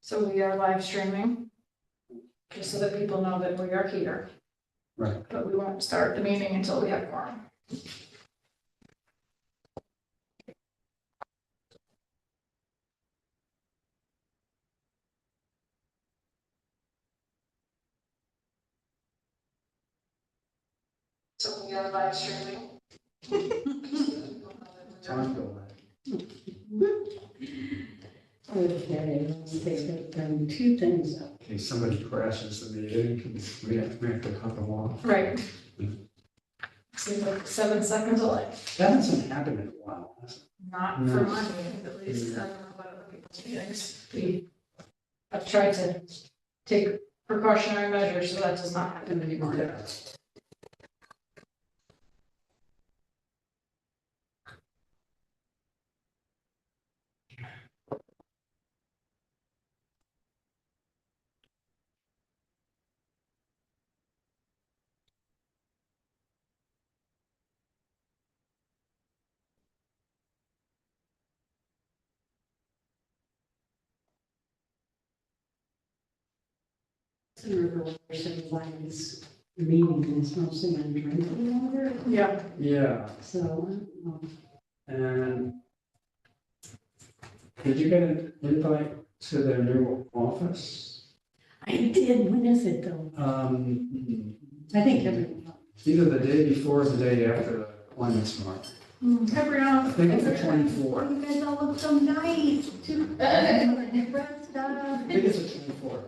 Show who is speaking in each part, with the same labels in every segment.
Speaker 1: So we are live streaming, just so that people know that we are here.
Speaker 2: Right.
Speaker 1: But we won't start the meeting until we have quorum. So we are live streaming.
Speaker 2: Time go by.
Speaker 3: Okay, let's take two things up.
Speaker 2: In case somebody crashes the meeting, we have to cut them off.
Speaker 1: Right. Seems like 7 seconds away.
Speaker 2: That hasn't happened in a while, has it?
Speaker 1: Not for
Speaker 2: No.
Speaker 1: my meeting, at least. I don't know about other people's meetings. I've tried to take precautionary measures so that does not happen anymore.
Speaker 2: Yeah.
Speaker 3: Lines meeting is mostly on drinking water,
Speaker 1: Yeah.
Speaker 2: Yeah,
Speaker 3: so,
Speaker 2: and did you get an invite to their new office?
Speaker 3: I did, when is it though? I think everyone.
Speaker 2: Either the day before or the day after the Climate March.
Speaker 1: Hi, Brianna.
Speaker 2: I think it's the 24th.
Speaker 3: You guys all look so nice, too. Dressed
Speaker 2: I
Speaker 3: up.
Speaker 2: think it's the 24th.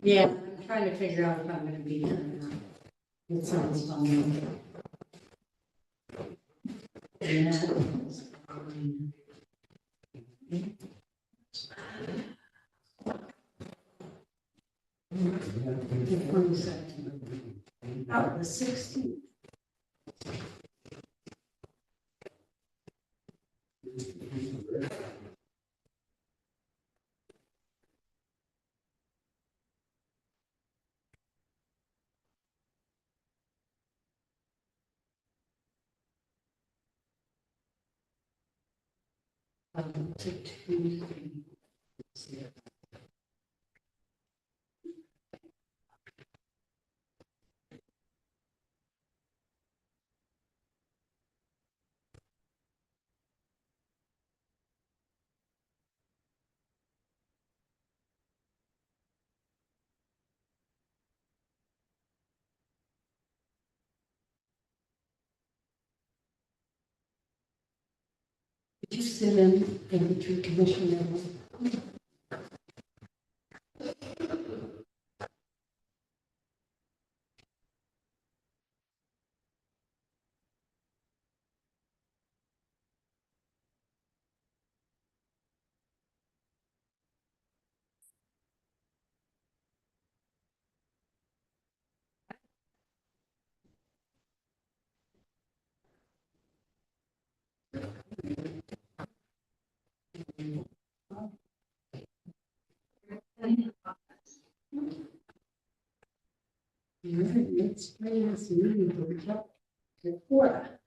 Speaker 3: Yeah, I'm trying to figure out if I'm gonna be there or not. It sounds fun. Yeah. The 22nd. Oh, the 16th. To Tuesday. Did you sit in the tree commission level? All right, let's bring this meeting up to order.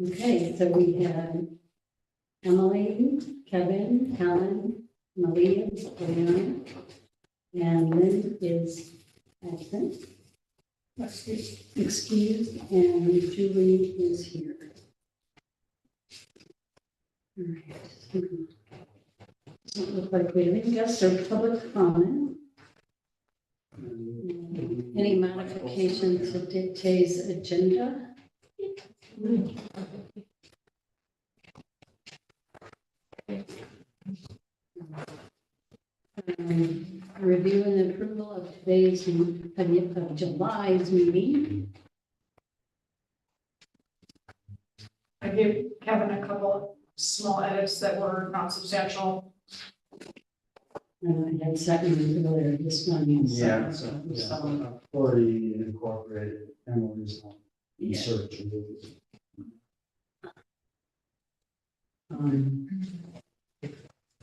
Speaker 3: Okay, so we have Emily, Kevin, Helen, Malia, Diana, and Lynn is absent. Excused, and Julie is here. All right. Doesn't look like we have any guests or public comment. Any modifications to today's agenda? Review and approval of today's, of July's meeting.
Speaker 1: I gave Kevin a couple of small edits that were not substantial.
Speaker 3: I had seconded earlier this morning.
Speaker 2: Yeah, so, I've already incorporated Emily's
Speaker 3: Yeah.
Speaker 2: search.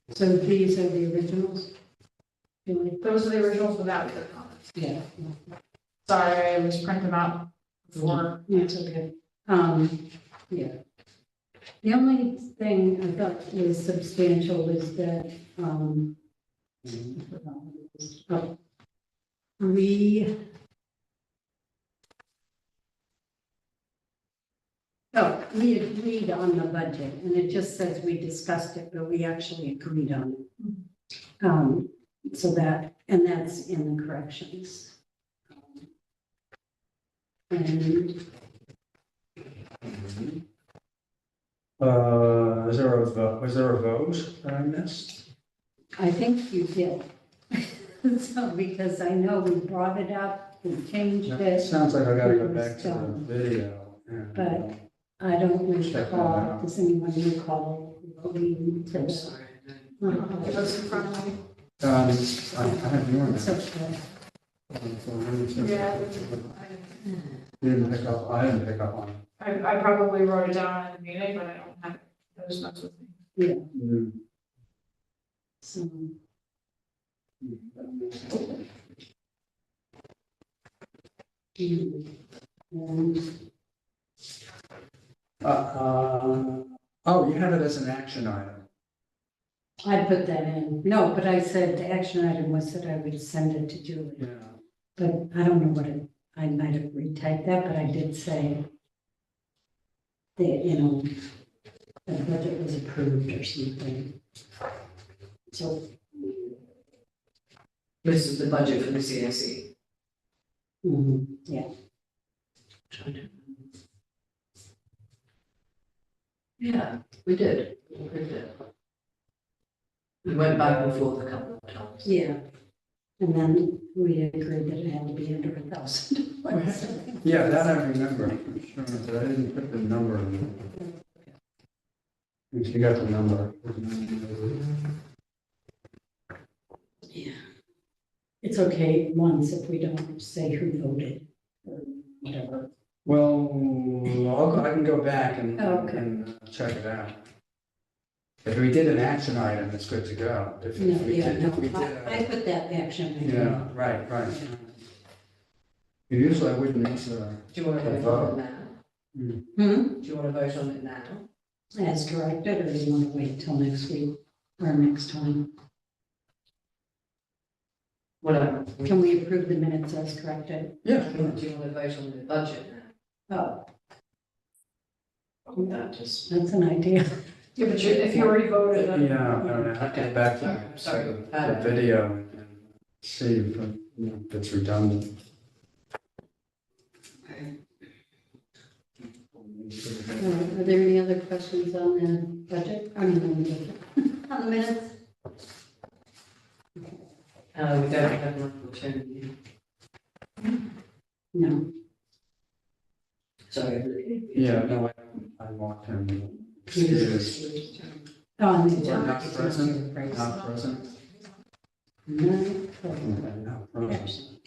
Speaker 3: So these are the originals? Julie?
Speaker 1: Those are the originals without the comments.
Speaker 3: Yeah.
Speaker 1: Sorry, I was printing them out before.
Speaker 3: Yeah, it's okay. Yeah. The only thing I thought was substantial was that, oh, we agreed on the budget, and it just says we discussed it, but we actually agreed on it. So that, and that's in the corrections. And
Speaker 2: Was there a vote that I missed?
Speaker 3: I think you did. So, because I know we brought it up, we changed
Speaker 2: It
Speaker 3: it,
Speaker 2: sounds like I gotta go back to the
Speaker 3: Done.
Speaker 2: video. and,
Speaker 3: But I don't
Speaker 2: Check that
Speaker 3: recall,
Speaker 2: out.
Speaker 3: does anyone recall voting to
Speaker 4: I'm
Speaker 3: the?
Speaker 4: sorry.
Speaker 1: It was in front of me.
Speaker 2: I have your
Speaker 3: It's okay.
Speaker 1: Yeah.
Speaker 2: You didn't pick up, I didn't pick up on it.
Speaker 1: I probably wrote it down in the meeting, but I don't have those notes with me.
Speaker 3: Yeah,
Speaker 2: Mm.
Speaker 3: so. And
Speaker 2: Oh, you have it as an action item.
Speaker 3: I put that in, no, but I said the action item was that I would send it to Julie,
Speaker 2: Yeah.
Speaker 3: but I don't know what it, I might have retyped that, but I did say that, you know, the budget was approved or something. So,
Speaker 4: This is the budget for the CSE.
Speaker 3: yeah,
Speaker 4: Yeah, we did. We did. We went back and forth a couple of times.
Speaker 3: yeah. And then we agreed that it had to be under 1,000.
Speaker 2: Yeah, that I remember, sure, but I didn't put the number in. You got the number.
Speaker 3: Yeah. It's okay once if we don't say who voted or whatever.
Speaker 2: Well, I can go back and,
Speaker 3: Oh, okay.
Speaker 2: and check it out. If we did an action item, it's good to go. If
Speaker 3: No,
Speaker 2: we
Speaker 3: yeah,
Speaker 2: did-
Speaker 3: no,
Speaker 2: if we did a-
Speaker 3: I put that action. item.
Speaker 2: Yeah, right. Usually I wouldn't miss a.
Speaker 4: Do you want to
Speaker 2: A
Speaker 4: vote
Speaker 2: vote.
Speaker 4: on it now?
Speaker 3: Hmm,
Speaker 4: Do you want to vote on it now?
Speaker 3: as directed, or do you want to wait till next week or next time?
Speaker 4: Whatever.
Speaker 3: Can we approve the minutes as corrected?
Speaker 2: Yeah.
Speaker 4: Do you want to vote on the budget now?
Speaker 3: Oh,
Speaker 4: That just.
Speaker 3: that's an idea.
Speaker 1: Yeah, but if you already voted, then.
Speaker 2: Yeah, I don't know, I'll get back to
Speaker 4: Sorry.
Speaker 2: the video and see if it's redundant.
Speaker 3: Are there any other questions on the budget? I mean, on the minutes?
Speaker 4: We don't have an opportunity.
Speaker 3: No.
Speaker 4: Sorry.
Speaker 2: Yeah, no, I walked him. Excuse.
Speaker 3: Oh, on the
Speaker 2: Not
Speaker 3: agenda.
Speaker 2: present, not present.
Speaker 3: No.
Speaker 2: Okay, not present.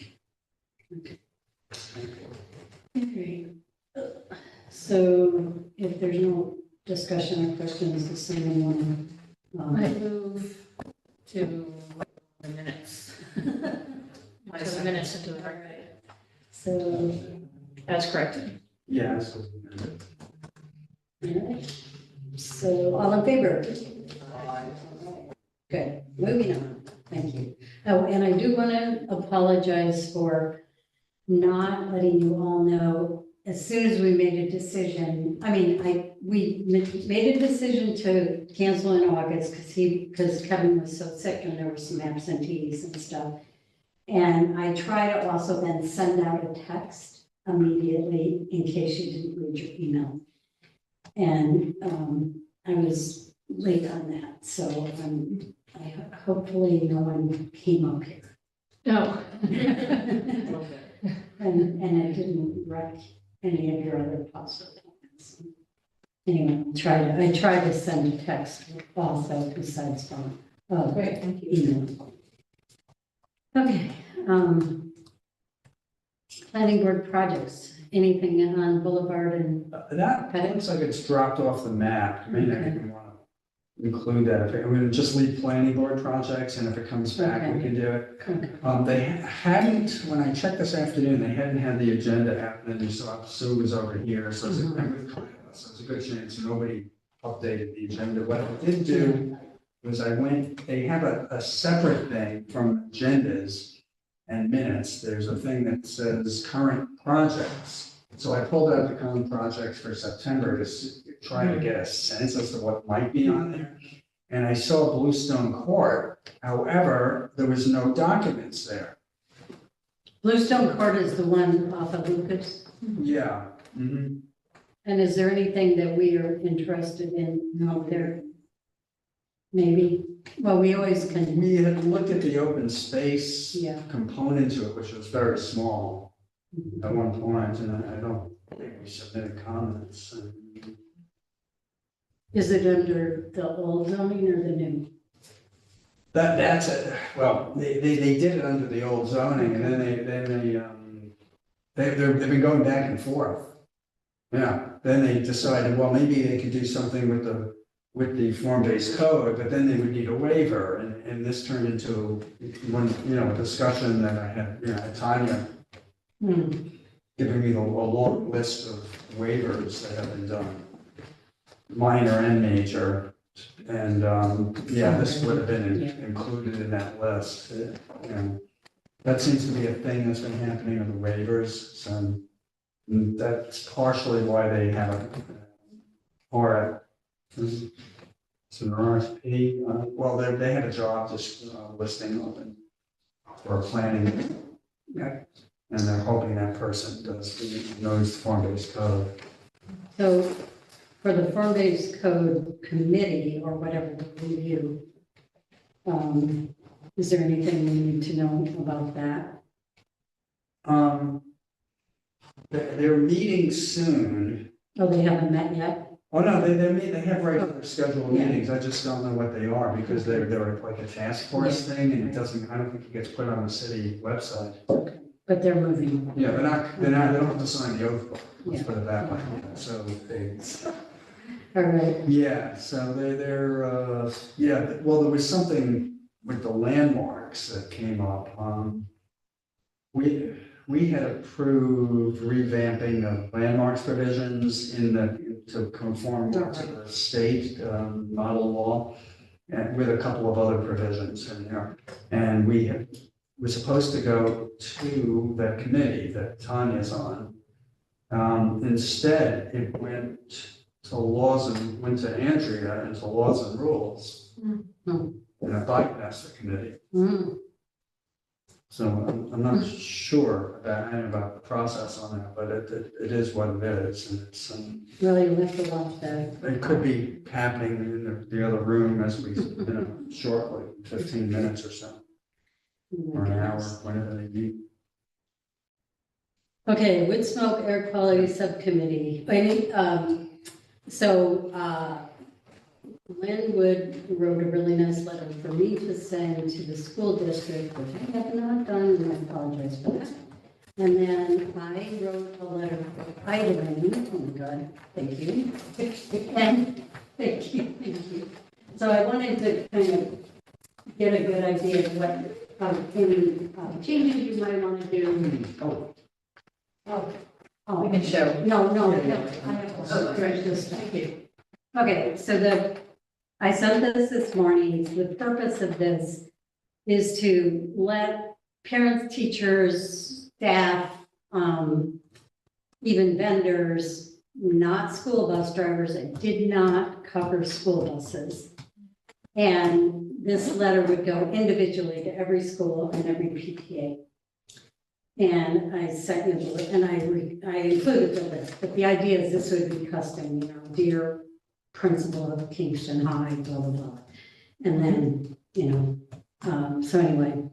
Speaker 3: Okay. Okay. So if there's no discussion or questions, does someone want
Speaker 1: I
Speaker 3: to?
Speaker 1: move to the minutes. To the minutes into the record,
Speaker 3: So,
Speaker 1: as corrected.
Speaker 2: Yes.
Speaker 3: all right. So all in favor? Good, moving on, thank you. Oh, and I do want to apologize for not letting you all know as soon as we made a decision. I mean, we made a decision to cancel in August because Kevin was so sick and there were some absentees and stuff. And I try to also then send out a text immediately in case you didn't read your email. And I was late on that, so hopefully no one came up here.
Speaker 1: No.
Speaker 3: And it didn't wreck any of your other possible plans. Anyway, I tried to send a text also besides phone. Oh,
Speaker 1: Great, thank you.
Speaker 3: email. Okay, planning board projects, anything on Boulevard and,
Speaker 2: That looks like it's dropped off the map. I mean, I didn't want to include that. I'm going to just leave planning board projects, and if it comes back, we can do it. They hadn't, when I checked this afternoon, they hadn't had the agenda out, and then you saw Sue was over here, so it's a good chance nobody updated the agenda. What I did do was they have a separate thing from agendas and minutes. There's a thing that says current projects. So I pulled out the current projects for September to try to get a sense as to what might be on there. And I saw Bluestone Court, however, there was no documents there.
Speaker 3: Bluestone Court is the one off of Lucas.
Speaker 2: Yeah. Mhm.
Speaker 3: And is there anything that we are interested in out there? Maybe, well, we always can,
Speaker 2: We had looked at the open space
Speaker 3: yeah.
Speaker 2: component to it, which was very small at one point, and I don't think we submitted comments.
Speaker 3: Is it under the old zoning or the new?
Speaker 2: That's it. Well, they did it under the old zoning, and then they've been going back and forth. Yeah, then they decided, well, maybe they could do something with the form-based code, but then they would need a waiver, and this turned into one, a discussion that I had, Tanya giving me a long list of waivers that have been done, minor and major. And, this would have been included in that list. That seems to be a thing that's been happening with the waivers, so that's partially why they have it's an RFP, well, they had a job just listing open for planning. Yeah. And they're hoping that person knows the form-based code.
Speaker 3: So for the form-based code committee or whatever the review, is there anything we need to know about that?
Speaker 2: They're meeting soon.
Speaker 3: Oh, they haven't met yet?
Speaker 2: Oh, no, they have regular scheduled meetings. I just don't know what they are because they're like a task force thing and I don't think it gets put on the city website.
Speaker 3: Okay, but they're moving.
Speaker 2: Yeah, they don't have to sign the oath book, let's put it that way. So
Speaker 3: All right.
Speaker 2: yeah, so well, there was something with the landmarks that came up. We had approved revamping of landmarks provisions to conform to the state model law, and with a couple of other provisions in there. And we were supposed to go to that committee that Tanya's on. Instead, it went went to Andrea and to laws and rules. And it bypassed the committee. So I'm not sure about the process on that, but it is what it is, and it's
Speaker 3: Well, you'll have to watch that.
Speaker 2: it could be happening in the other room as we, shortly, 15 minutes or so, or an hour, whenever they meet.
Speaker 3: Okay, wood smoke air quality subcommittee. Lynn Wood wrote a really nice letter for me to send to the school district, which I have not done, and I apologize for that. And then I wrote a letter for Eileen, oh my God, thank you. And, thank you. So I wanted to kind of get a good idea of what, any changes you might want to do. Oh,
Speaker 4: We can show.
Speaker 3: No, I have to correct this. Thank you. Okay, so I sent this morning. The purpose of this is to let parents, teachers, staff, even vendors, not school bus drivers, it did not cover school buses. And this letter would go individually to every school and every PTA. And I sent you, and I included the list, but the idea is this would be custom, dear principal of Kingston High, blah, blah, blah. And then, so anyway.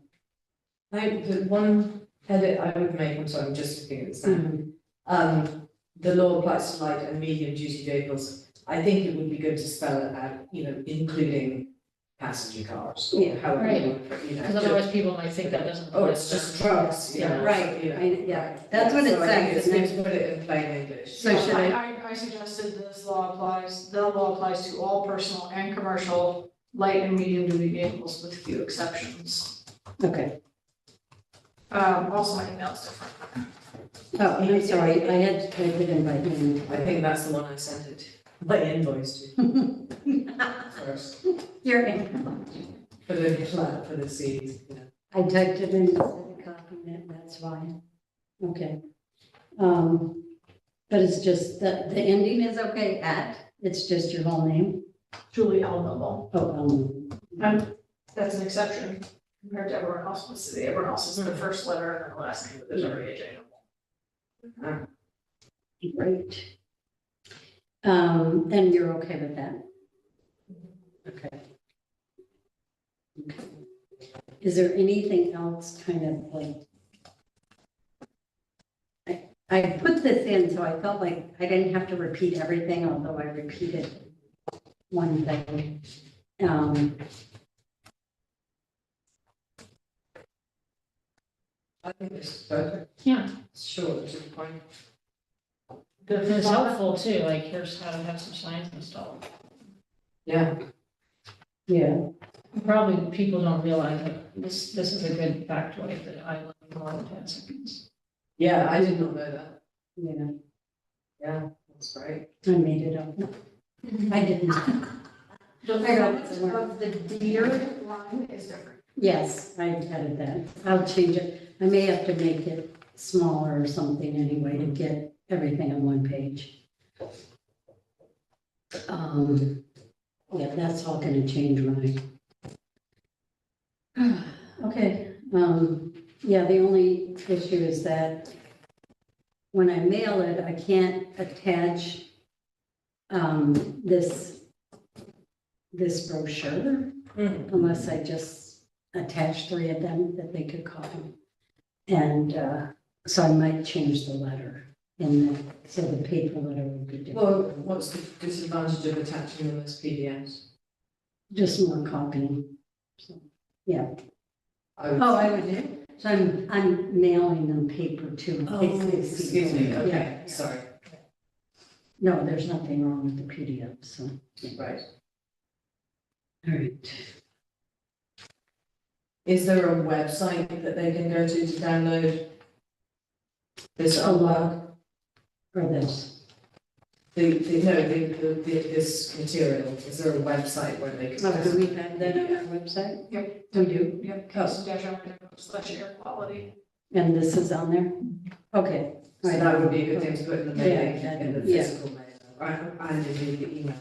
Speaker 4: The one edit I would make, I'm sorry, I'm just looking at this now. The law applies to light and medium duty vehicles. I think it would be good to spell it out, including passenger cars. Or
Speaker 3: Yeah,
Speaker 4: however
Speaker 1: right.
Speaker 4: you want to put,
Speaker 1: Because otherwise people might think that doesn't.
Speaker 4: Oh, it's just trucks.
Speaker 3: Yeah, right,
Speaker 4: Yeah.
Speaker 3: that's what it
Speaker 4: So I think
Speaker 3: says.
Speaker 4: it's good to put it in plain English.
Speaker 3: So should
Speaker 1: I suggested the law applies to all personal and commercial light and medium duty vehicles with few exceptions.
Speaker 3: Okay.
Speaker 1: Also my email's different.
Speaker 3: Oh, I'm sorry, I did invite you.
Speaker 4: I think that's the one I sent it. I invoiced you first
Speaker 3: You're in.
Speaker 4: for the flat, for the seeds, you know.
Speaker 3: I typed it in instead of copying it, that's why. Okay. But it's just, the ending is okay at, it's just your whole name.
Speaker 1: Julie L. Noble.
Speaker 3: Oh,
Speaker 1: And that's an exception compared to everyone else in the city. Everyone else is the first letter and then the last name, but there's already a J. Noble.
Speaker 3: great. And you're okay with that? Okay. Okay. Is there anything else kind of like? I put this in, so I felt like I didn't have to repeat everything, although I repeated one thing.
Speaker 4: I think it's perfect,
Speaker 5: Yeah,
Speaker 4: it's short, to the point.
Speaker 5: it's helpful too, like here's how to have some signs installed.
Speaker 4: Yeah,
Speaker 3: Yeah,
Speaker 5: Probably people don't realize that this is a good factoid that I learned in more than 10 seconds.
Speaker 4: yeah, I did not know that.
Speaker 3: yeah,
Speaker 4: Yeah, that's great.
Speaker 3: I made it up. I didn't.
Speaker 1: The
Speaker 3: I got it
Speaker 1: font
Speaker 3: somewhere.
Speaker 1: of the deer line is different.
Speaker 3: Yes, I added that. I'll change it. I may have to make it smaller or something anyway to get everything on one page. Yeah, that's all gonna change when I. Okay, yeah, the only issue is that when I mail it, I can't attach this brochure unless I just attach 3 of them that they could copy. And so I might change the letter in that, so the paper letter would be different.
Speaker 4: Well, what's the disadvantage of attaching them as PDFs?
Speaker 3: Just more copying. So, yeah.
Speaker 4: I would-
Speaker 3: Oh, I would do. So I'm mailing them paper too. in
Speaker 4: Oh,
Speaker 3: case they see
Speaker 4: excuse me,
Speaker 3: it.
Speaker 4: okay,
Speaker 3: Yeah.
Speaker 4: sorry,
Speaker 3: No, there's nothing wrong with the PDF, so.
Speaker 4: right.
Speaker 3: All right.
Speaker 4: Is there a website that they can go to download this
Speaker 3: A
Speaker 4: artwork?
Speaker 3: log for this.
Speaker 4: This material, is there a website where they can?
Speaker 3: Oh, do we have that on our website?
Speaker 1: Yep.
Speaker 3: We do?
Speaker 1: Yep, Kingston-. Quality.
Speaker 3: And this is on there? Okay.
Speaker 4: So that would be a good thing to put in the mailing,
Speaker 3: Yeah,
Speaker 4: in the
Speaker 3: yeah.
Speaker 4: physical mail, and indeed the email.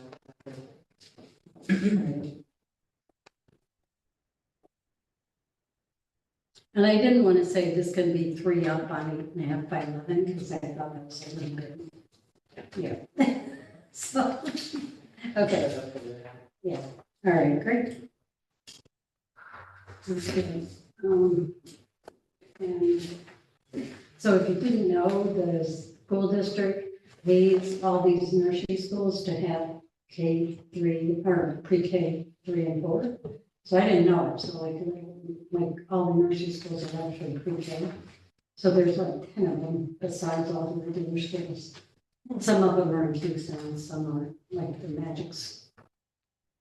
Speaker 3: And I didn't want to say this can be 3 up on 8.5 by 11, because I thought that was a little bit. Yeah. So, okay, yeah, all right, great. Okay, and so if you didn't know, the school district pays all these nursery schools to have K3 or pre-K 3 and 4. So I didn't know it, so like all the nursery schools are actually pre-K. So there's like 10 of them besides all the regular schools. Some of them are in Kingston, and some are like the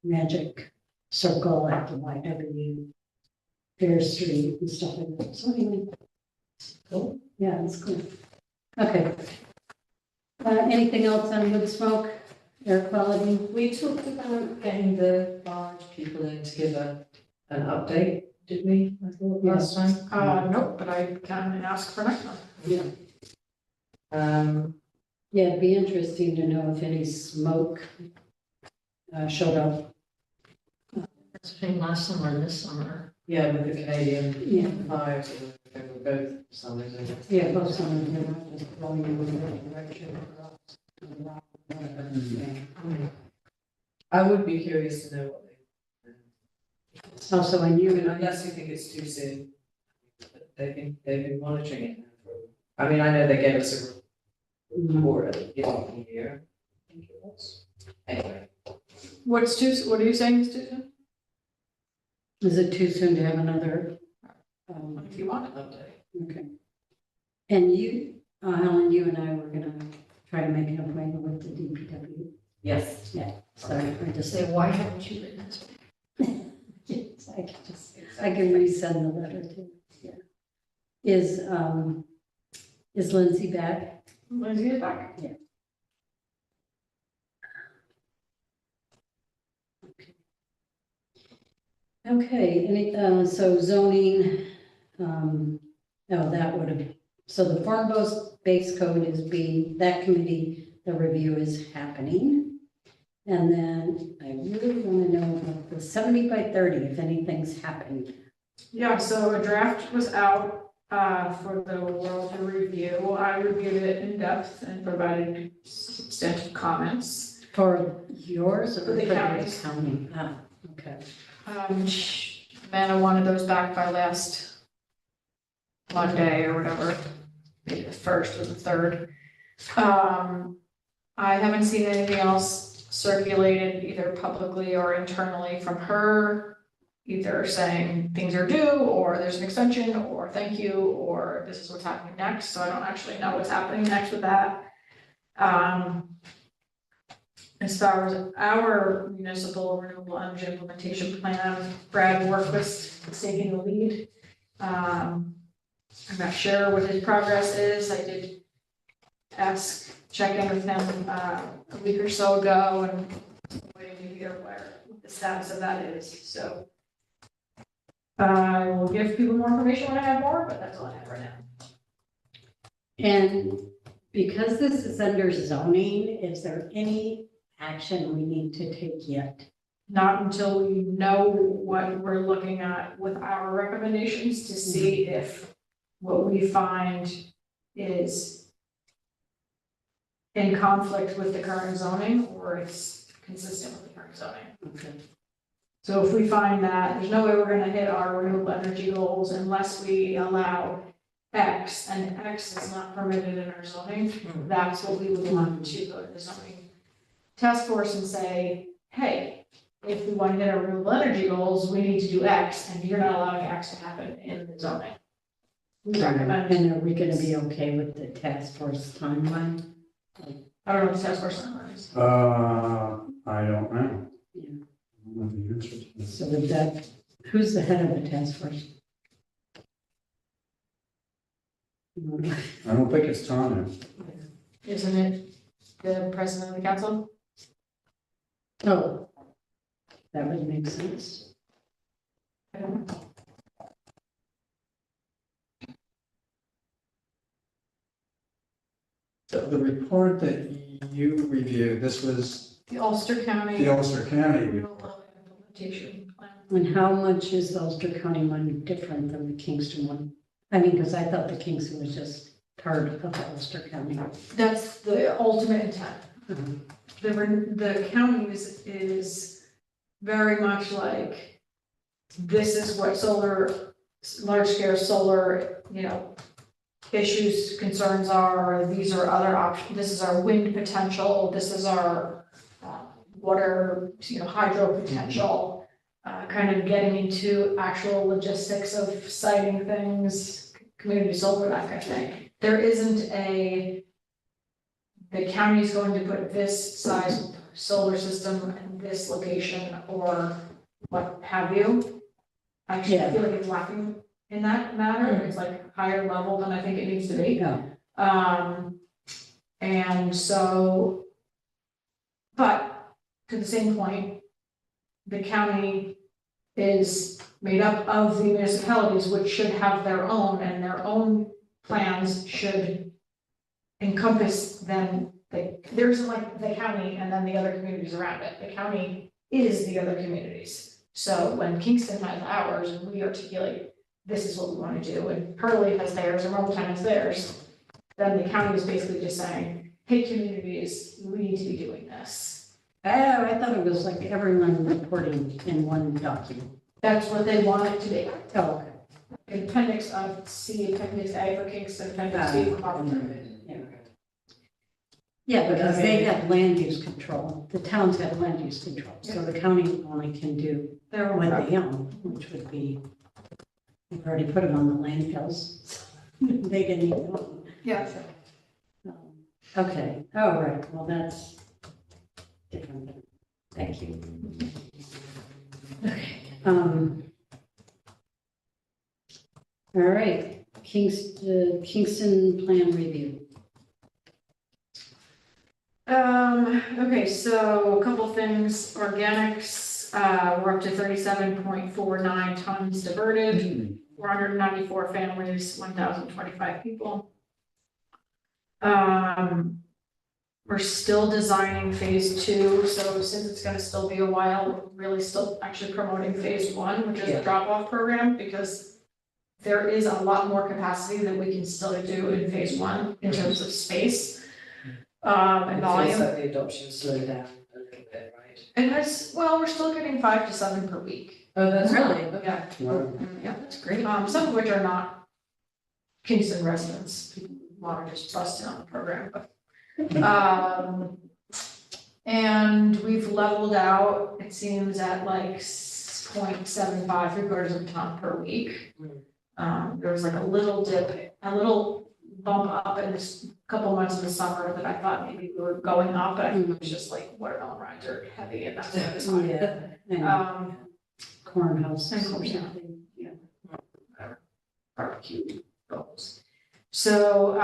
Speaker 3: magic circle at the YW Fair Street and stuff like that. So anyway, cool. Yeah, it's cool. Okay. Anything else on wood smoke, air quality?
Speaker 4: We talked about getting the barge people in to give an update, did we, I thought, last time?
Speaker 1: Nope, but I can ask for next one.
Speaker 3: Yeah. Yeah, it'd be interesting to know if any smoke showed up.
Speaker 5: That's the thing last summer and this summer.
Speaker 4: Yeah, with the Canadian
Speaker 3: Yeah.
Speaker 4: fires, they were both summers, I guess.
Speaker 3: Yeah, both some of them are just blowing in the direction.
Speaker 4: I would be curious to know what they.
Speaker 3: Also, I knew,
Speaker 4: Unless you think it's too soon. They've been monitoring it now for, I mean, I know they gave us a report at the beginning of the year. I think it was. Anyway,
Speaker 1: What are you saying is too soon?
Speaker 3: is it too soon to have another?
Speaker 1: If you want it.
Speaker 4: update.
Speaker 3: Okay. And you, Helen, you and I were gonna try to make an appointment with the DPW.
Speaker 4: Yes.
Speaker 3: Yeah, so I just
Speaker 5: Say, why haven't you written this?
Speaker 3: yes, I can just, I can resend the letter too. Yeah. Is Lindsay back?
Speaker 1: Lindsay is back.
Speaker 3: Okay, so zoning, that would have, so the form-based code is that committee, the review is happening. And then I really want to know about the 70 by 30, if anything's happened.
Speaker 1: Yeah, so a draft was out for the world to review. I reviewed it in depth and provided substantive comments.
Speaker 3: For yours or
Speaker 1: For the counties.
Speaker 3: county? Oh, okay.
Speaker 1: Amanda wanted those back by last Monday or whatever, maybe the 1st or the 3rd. I haven't seen anything else circulated either publicly or internally from her, either saying things are due, or there's an extension, or thank you, or this is what's happening next, so I don't actually know what's happening next with that. As far as our municipal renewable energy implementation plan, Brad Worquist is taking the lead. I'm not sure what his progress is. I did check in with him a week or so ago, and waiting to hear where the status of that is, so. I will give people more information when I have more, but that's all I have right now.
Speaker 3: And because this is under zoning, is there any action we need to take yet?
Speaker 1: Not until we know what we're looking at with our recommendations to see if what we find is in conflict with the current zoning or it's consistent with the current zoning.
Speaker 3: Okay.
Speaker 1: So if we find that there's no way we're gonna hit our renewable energy goals unless we allow X, and X is not permitted in our zoning, that's what we would want to go to the zoning task force and say, hey, if we want to hit our renewable energy goals, we need to do X, and you're not allowing X to happen in the zoning. We recommend,
Speaker 3: And are we gonna be okay with the task force timeline?
Speaker 1: I don't know what the task force number is.
Speaker 2: I don't know.
Speaker 3: Yeah.
Speaker 2: I don't know the answer to this.
Speaker 3: So with that, who's the head of the task force?
Speaker 2: I don't think it's Tanya.
Speaker 1: Isn't it the president of the council?
Speaker 3: Oh, that would make sense.
Speaker 1: I don't know.
Speaker 2: The report that you reviewed, this was
Speaker 1: The Ulster County.
Speaker 2: the Ulster County.
Speaker 1: Renewable implementation plan.
Speaker 3: And how much is the Ulster County one different than the Kingston one? I mean, because I thought the Kingston was just part of the Ulster County.
Speaker 1: That's the ultimate intent.
Speaker 3: Mhm.
Speaker 1: The county is very much like, this is what solar, large scale solar, issues, concerns are, these are other options, this is our wind potential, this is our water, hydro potential, kind of getting into actual logistics of siting things, community solar, that kind of thing. There isn't the county's going to put this size solar system in this location or what have you. Actually, I feel like it's lacking in that matter, it's like higher level than I think it needs to be.
Speaker 3: Yeah.
Speaker 1: And so, but to the same point, the county is made up of the municipalities, which should have their own, and their own plans should encompass them. There isn't like the county and then the other communities around it. The county is the other communities. So when Kingston has ours and we articulate, this is what we want to do, and Hurley has theirs, and Rumbleton has theirs, then the county is basically just saying, hey, communities, we need to be doing this.
Speaker 3: Oh, I thought it was like everyone reporting in one document.
Speaker 1: That's what they want it to be.
Speaker 3: Oh, okay.
Speaker 1: Appendix C, Appendix A for Kingston, Appendix B for Rumbleton.
Speaker 3: Yeah, because they have land use control. The towns have land use control, so the county only can do
Speaker 1: They're
Speaker 3: what they own, which would be, we've already put them on the landfills. They didn't even own.
Speaker 1: Yeah.
Speaker 3: Okay, all right, well, that's different. Thank you. Okay. All right, Kingston plan review.
Speaker 1: Okay, so a couple things, organics, We're up to 37.49 tons diverted, 494 families, 1,025 people. We're still designing phase 2, so since it's gonna still be a while, we're really still actually promoting phase 1, which is the
Speaker 4: Yeah.
Speaker 1: drop-off program, because there is a lot more capacity that we can still do in phase 1 in terms of space, and
Speaker 4: It
Speaker 1: volume.
Speaker 4: feels like the adoption slowed down a little bit, right?
Speaker 1: And it's, well, we're still getting 5 to 7 per week.
Speaker 4: Oh, that's
Speaker 1: Really?
Speaker 4: really,
Speaker 1: Yeah,
Speaker 2: Wow.
Speaker 1: yeah, that's great. Some of which are not Kingston residents, people want to just bust in on the program, but. And we've leveled out, it seems, at like 0.75, 3/4 of a ton per week. There was like a little dip, a little bump up in this couple months of the summer that I thought maybe we were going up, but I think it was just like watermelon rinds are heavy and that's what it's on.
Speaker 3: Yeah, and
Speaker 1: Um,
Speaker 3: corn houses
Speaker 1: and
Speaker 3: or
Speaker 1: corn, yeah.
Speaker 3: something.
Speaker 1: barbecue bowls. So,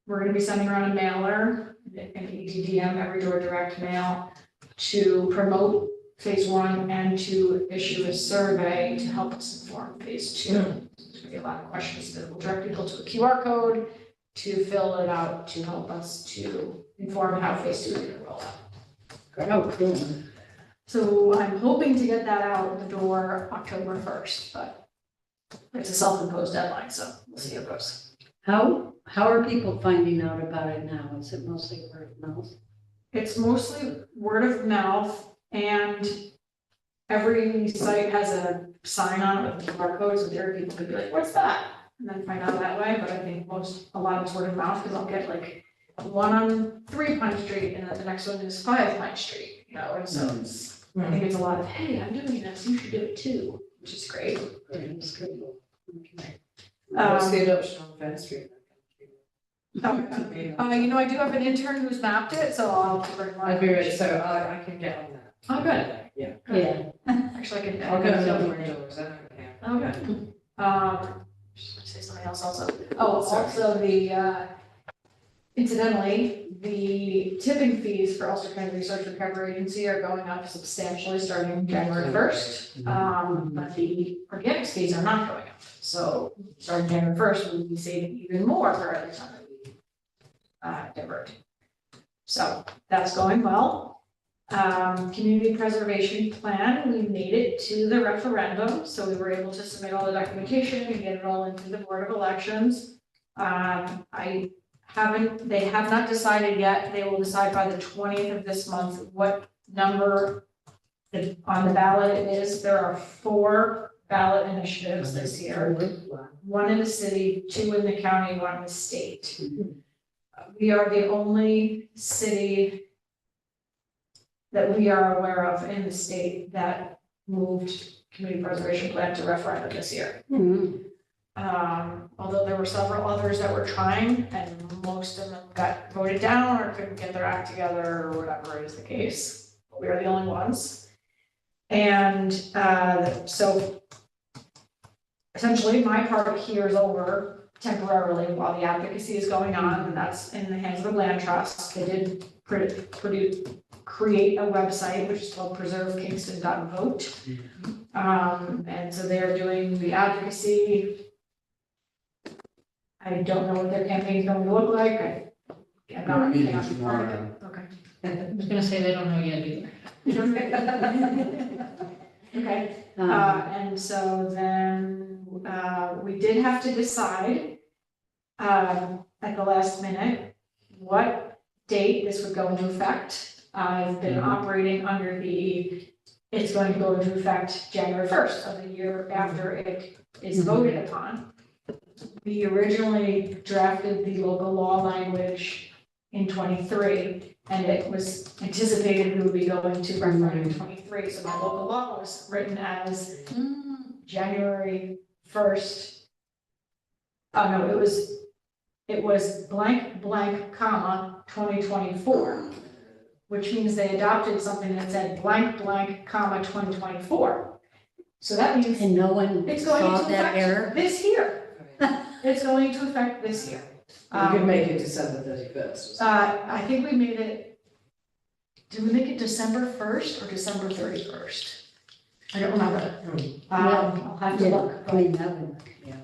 Speaker 1: we're gonna be sending around a mailer, an EDDM, every door direct mail, to promote phase 1 and to issue a survey to help us inform phase 2. There's gonna be a lot of questions that will direct people to a QR code to fill it out to help us to inform how phase 2 is gonna roll out.
Speaker 3: Oh, cool.
Speaker 1: So I'm hoping to get that out the door October 1st, but it's a self-imposed deadline, so we'll see how it goes.
Speaker 3: How are people finding out about it now? Is it mostly word of mouth?
Speaker 1: It's mostly word of mouth, and every site has a sign on it with QR codes, so there people could be like, what's that? And then find out that way, but I think a lot of it's word of mouth, because I'll get like one on 3 Pine Street, and then the next one is 5 Pine Street, you know, and so it's, I think it's a lot of, hey, I'm doing this, you should do it too, which is great.
Speaker 3: It's good. Okay.
Speaker 4: what's the adoption on Fair Street?
Speaker 1: You know, I do have an intern who's mapped it, so I'll bring
Speaker 4: I'd be ready, so I can get on that.
Speaker 1: Oh, good.
Speaker 4: Yeah.
Speaker 3: Yeah.
Speaker 1: Actually, I can.
Speaker 4: I'll go and knock on doors, I don't care.
Speaker 1: Okay. Just gonna say something else also. Oh, also the, incidentally, the tipping fees for Ulster County Research Recovery Agency are going up substantially starting January 1st. But the organics fees are not going up. So starting January 1st, we'll be saving even more for every time that we divert. So that's going well. Community preservation plan, we made it to the referendum, so we were able to submit all the documentation and get it all into the Board of Elections. They have not decided yet, they will decide by the 20th of this month what number on the ballot it is. There are 4 ballot initiatives this year, 1 in the city, 2 in the county, 1 in the state. We are the only city that we are aware of in the state that moved community preservation plan to referendum this year. Although there were several others that were trying, and most of them got voted down or couldn't get their act together or whatever is the case. But we are the only ones. And so essentially my part here is over temporarily while the advocacy is going on, and that's in the hands of the land trust. They did create a website, which is called preservekingston.vote. And so they're doing the advocacy. I don't know what their campaign is going to look like. I'm not,
Speaker 2: Meeting
Speaker 1: part of
Speaker 2: tomorrow.
Speaker 1: it. Okay.
Speaker 5: I was gonna say they don't know yet either.
Speaker 1: Okay, and so then, we did have to decide, at the last minute, what date this would go into effect. I've been operating under it's going to go into effect January 1st of the year after it is voted upon. We originally drafted the local law language in 23, and it was anticipated we would be going to referendum in 23, so my local law was written as January 1st. Oh, no, it was blank, blank, comma, 2024, which means they adopted something that said blank, blank, comma, 2024. So that means
Speaker 3: And no one
Speaker 1: it's going
Speaker 3: saw
Speaker 1: into
Speaker 3: that error?
Speaker 1: effect this year. It's going into effect this year.
Speaker 4: You could make it December 31st.
Speaker 1: I think we made it, did we make it December 1st or December 31st? I don't remember. I'll have to
Speaker 3: Yeah,
Speaker 1: look.
Speaker 3: I mean, that would, yeah.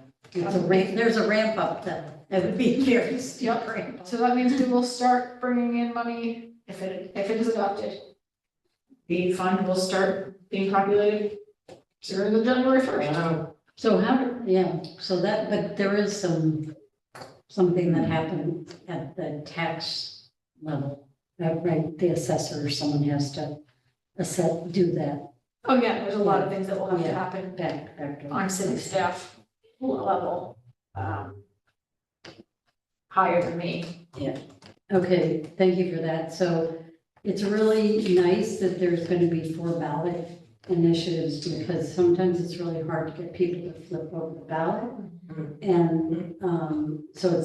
Speaker 3: There's a ramp up that would be very steep
Speaker 1: Yep.
Speaker 3: ramp up.
Speaker 1: So that means we will start bringing in money if it is adopted. The fund will start being populated sooner than January 1st.
Speaker 3: So but there is something that happened at the tax level, right? The assessor or someone has to do that
Speaker 1: Oh, yeah, there's a lot of things that will have to
Speaker 3: Yeah.
Speaker 1: happen
Speaker 3: back.
Speaker 1: on city staff level, higher than me.
Speaker 3: Okay, thank you for that. So it's really nice that there's going to be 4 ballot initiatives because sometimes it's really hard to get people to flip over the ballot. And so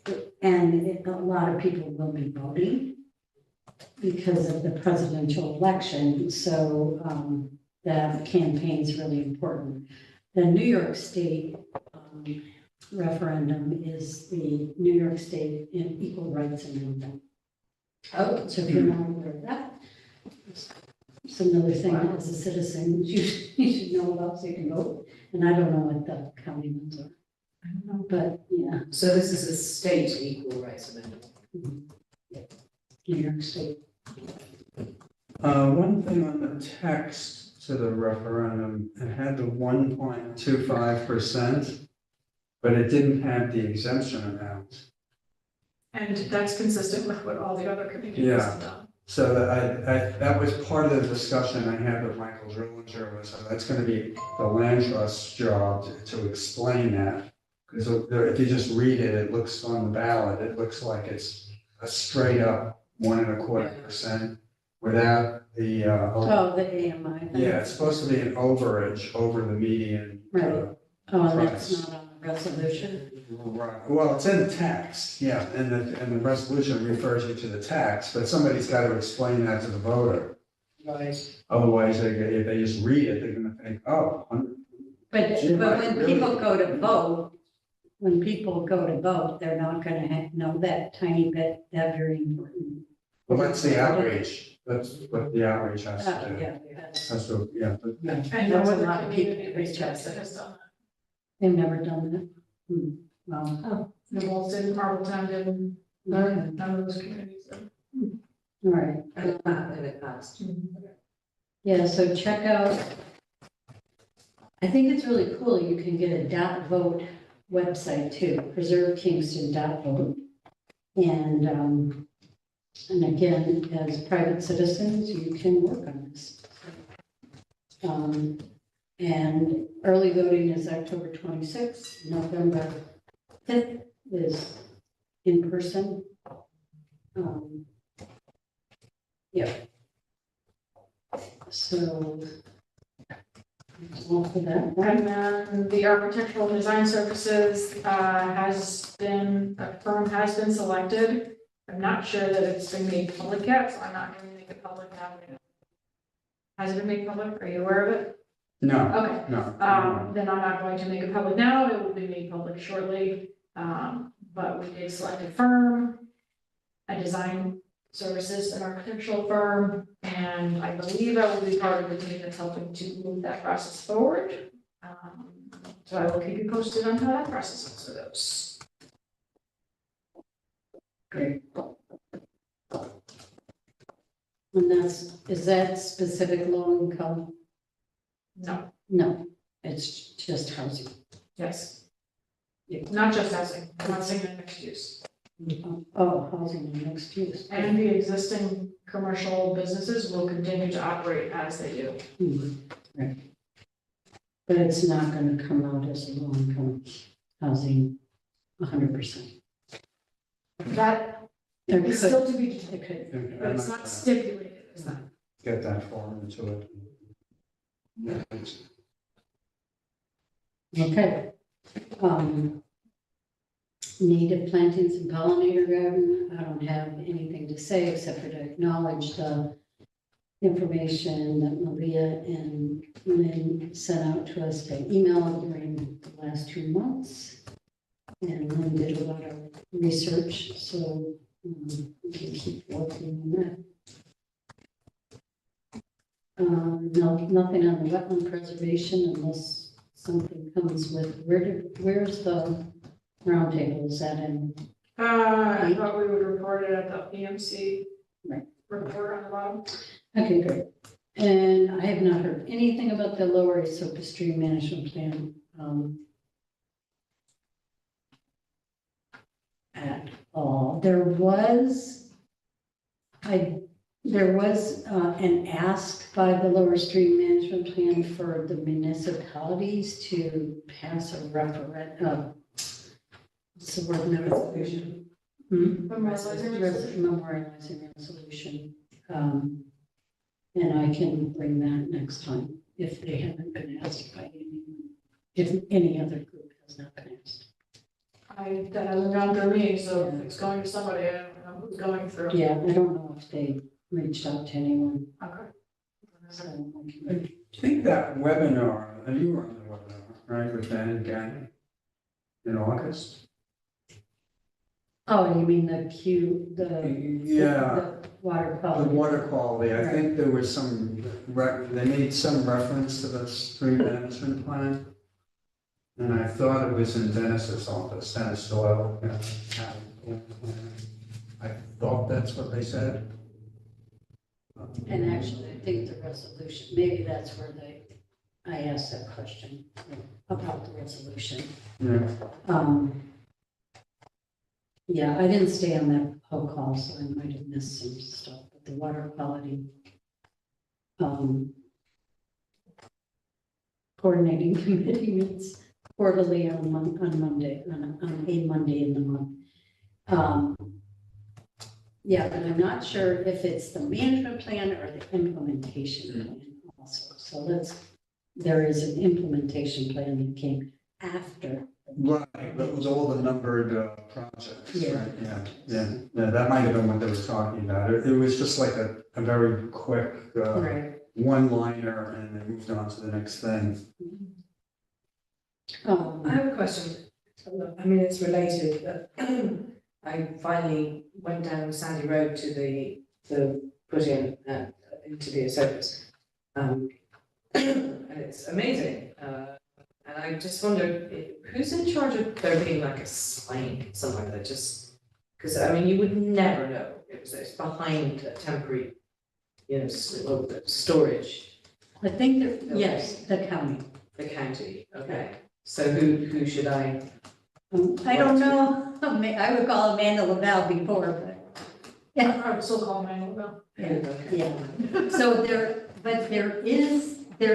Speaker 3: a lot of people will be voting because of the presidential election. So that campaign is really important. The New York State referendum is the New York State Equal Rights Amendment.
Speaker 4: Oh,
Speaker 3: So if you're not aware of that, it's another thing as a citizen you should know about so you can vote. And I don't know what the county ones are. I don't know, but yeah,
Speaker 4: so this is a state equal rights amendment.
Speaker 3: New York State.
Speaker 2: One thing on the text to the referendum, it had the 1.25%, but it didn't have the exemption amount.
Speaker 1: And that's consistent with what all the other communities
Speaker 2: Yeah.
Speaker 1: have done.
Speaker 2: So that was part of the discussion I had with Michael Drillinger, was that's gonna be the land trust's job to explain that. Because if you just read it, it looks on the ballot, it looks like it's a straight up 1.25% without the,
Speaker 3: Oh, the AMI thing.
Speaker 2: yeah, it's supposed to be an overage over the median.
Speaker 3: Right. Oh, and that's
Speaker 2: price.
Speaker 3: not on the resolution.
Speaker 2: Right, well, it's in the text, yeah, and the resolution refers you to the text, but somebody's got to explain that to the voter.
Speaker 4: Right.
Speaker 2: Otherwise, if they just read it, they're gonna think, oh,
Speaker 3: But
Speaker 2: Gee,
Speaker 3: when
Speaker 2: really?
Speaker 3: people go to vote, they're not gonna know that tiny bit, that very important.
Speaker 2: well, that's the outreach, that's what the outreach has to do.
Speaker 3: Yeah, that's-
Speaker 2: Has to, yeah, but
Speaker 1: And
Speaker 3: No
Speaker 1: there's a
Speaker 3: other
Speaker 1: lot of people
Speaker 3: community reach out to
Speaker 1: that has done that.
Speaker 3: they've never done that. Well,
Speaker 1: The Walton, Marbletown, did, none of those communities did.
Speaker 3: all right.
Speaker 4: And it passed.
Speaker 3: Yeah, so check out, I think it's really cool, you can get a .vote website too, preservekingston.vote. And again, as private citizens, you can work on this. And early voting is October 26th, November 5th is in person. Yeah. So, that's all for that, right?
Speaker 1: And then the architectural design services, a firm has been selected. I'm not sure that it's been made public yet, so I'm not going to make it public now. Has it been made public? Are you aware of it?
Speaker 2: no,
Speaker 1: Okay.
Speaker 2: no.
Speaker 1: Then I'm not going to make it public now, it will be made public shortly. But we did select a firm, a design services and architectural firm, and I believe I will be part of the team that's helping to move that process forward. So I will keep you posted on how that process also goes.
Speaker 3: Great. And is that specific low income?
Speaker 1: No,
Speaker 3: No, it's just housing.
Speaker 1: yes. Not just housing and mixed use.
Speaker 3: Oh, housing and mixed use.
Speaker 1: And the existing commercial businesses will continue to operate as they do.
Speaker 3: Right. But it's not gonna come out as low income housing 100%.
Speaker 1: That
Speaker 3: There
Speaker 1: is
Speaker 3: could-
Speaker 1: still to be
Speaker 3: it
Speaker 1: determined,
Speaker 3: could-
Speaker 1: but it's not stipulated as that.
Speaker 2: Get that form into it.
Speaker 3: Okay. Native plantings and pollinator garden, I don't have anything to say except for to acknowledge the information that Malia and Lynn sent out to us by email during the last 2 months. And Lynn did a lot of research, so we can keep working on that. No, nothing on the wetland preservation unless something comes with, where's the roundtable? Is that in?
Speaker 1: I thought we would report it at the EMC.
Speaker 3: Right.
Speaker 1: Report on the bottom.
Speaker 3: Okay, great. And I have not heard anything about the Lower Asoka Stream Management Plan, at all. There was an ask by the Lower Stream Management Plan for the municipalities to pass a referendum, what's the word?
Speaker 4: Resolution.
Speaker 3: Memorializing resolution. And I can bring that next time if they haven't been asked by anyone, if any other group has not been asked.
Speaker 1: That hasn't gone through me, so if it's going to somebody, I don't know who's going through.
Speaker 3: Yeah, I don't know if they reached out to anyone,
Speaker 1: Okay.
Speaker 3: so I can.
Speaker 2: I think that webinar, and you were on the webinar, right, with Dan and Gary in August?
Speaker 3: Oh, you mean the
Speaker 2: Yeah.
Speaker 3: the water
Speaker 2: The
Speaker 3: quality?
Speaker 2: water quality, I think there was some, they made some reference to the stream management plan. And I thought it was in Dennis's office, Dennis Doyle. I thought that's what they said.
Speaker 3: And actually, I think the resolution, maybe that's where I asked that question about the resolution.
Speaker 2: Yeah.
Speaker 3: Yeah, I didn't stay on that whole call, so I might have missed some stuff, but the water quality coordinating committee meets quarterly on Monday, on a Monday in the month. Yeah, but I'm not sure if it's the management plan or the implementation plan also. So there is an implementation plan that came after.
Speaker 2: Right, that was all the numbered projects,
Speaker 3: Yeah.
Speaker 2: right, yeah, that might have been what they were talking about. It was just like a very quick
Speaker 3: Right.
Speaker 2: one-liner and they moved on to the next thing.
Speaker 4: I have a question. I mean, it's related, but I finally went down Sandy Road to put in into the Asokas. And it's amazing. And I just wonder, who's in charge of there being like a sign somewhere that just, because I mean, you would never know. It's behind a temporary, storage,
Speaker 3: I think that, yes, the county.
Speaker 4: the county, okay. So who should I?
Speaker 3: I don't know, I would call Amanda Lavelle before, but. Yeah.
Speaker 1: I would still call Manuel though.
Speaker 3: Yeah, so there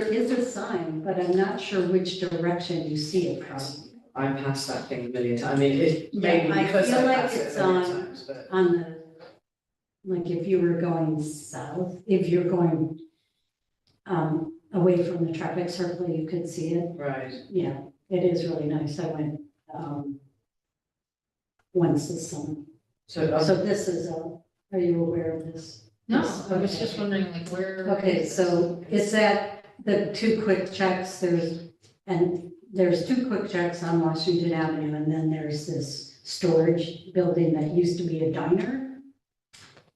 Speaker 3: is a sign, but I'm not sure which direction you see it from.
Speaker 4: I passed that thing a million times. I mean, it maybe
Speaker 3: Yeah, I
Speaker 4: because
Speaker 3: feel
Speaker 4: I
Speaker 3: like
Speaker 4: passed it
Speaker 3: it's
Speaker 4: a million
Speaker 3: on-
Speaker 4: times, but.
Speaker 3: On like if you were going south, if you're going away from the traffic circle, you could see it.
Speaker 4: Right.
Speaker 3: Yeah, it is really nice. I went once this summer.
Speaker 4: So,
Speaker 3: So this is, are you aware of this?
Speaker 5: No,
Speaker 3: Yes,
Speaker 5: I was
Speaker 3: okay.
Speaker 5: just wondering like where.
Speaker 3: Okay, so it's at the two quick checks, there's two quick checks on Washington Avenue, and then there's this storage building that used to be a diner.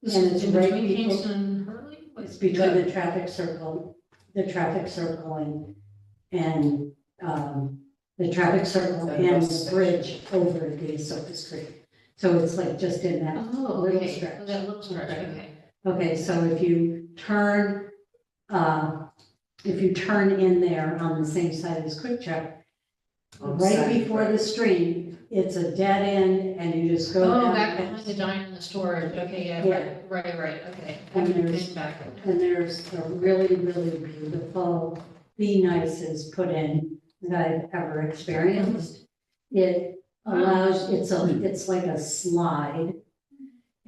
Speaker 5: This
Speaker 3: and
Speaker 5: is
Speaker 3: it's
Speaker 5: in
Speaker 3: right
Speaker 5: between
Speaker 3: before-
Speaker 5: Kingston and Hurley?
Speaker 3: It's between the traffic circle and the traffic circle and the bridge over the Asoka Street. So it's like just in that
Speaker 5: Oh,
Speaker 3: little
Speaker 5: okay,
Speaker 3: stretch.
Speaker 5: oh, that little stretch, okay.
Speaker 3: Okay, so if you turn in there on the same side as Quick Check,
Speaker 4: On
Speaker 3: right
Speaker 4: Sandy
Speaker 3: before
Speaker 4: Road.
Speaker 3: the stream, it's a dead end and you just go
Speaker 5: Oh,
Speaker 3: down.
Speaker 5: back behind the diner and the storage, okay, yeah,
Speaker 3: Yeah.
Speaker 5: right, okay.
Speaker 3: And there's-
Speaker 5: Getting back.
Speaker 3: And there's a really, really beautiful, Be Nices put in that I've ever experienced. It allows, it's like a slide.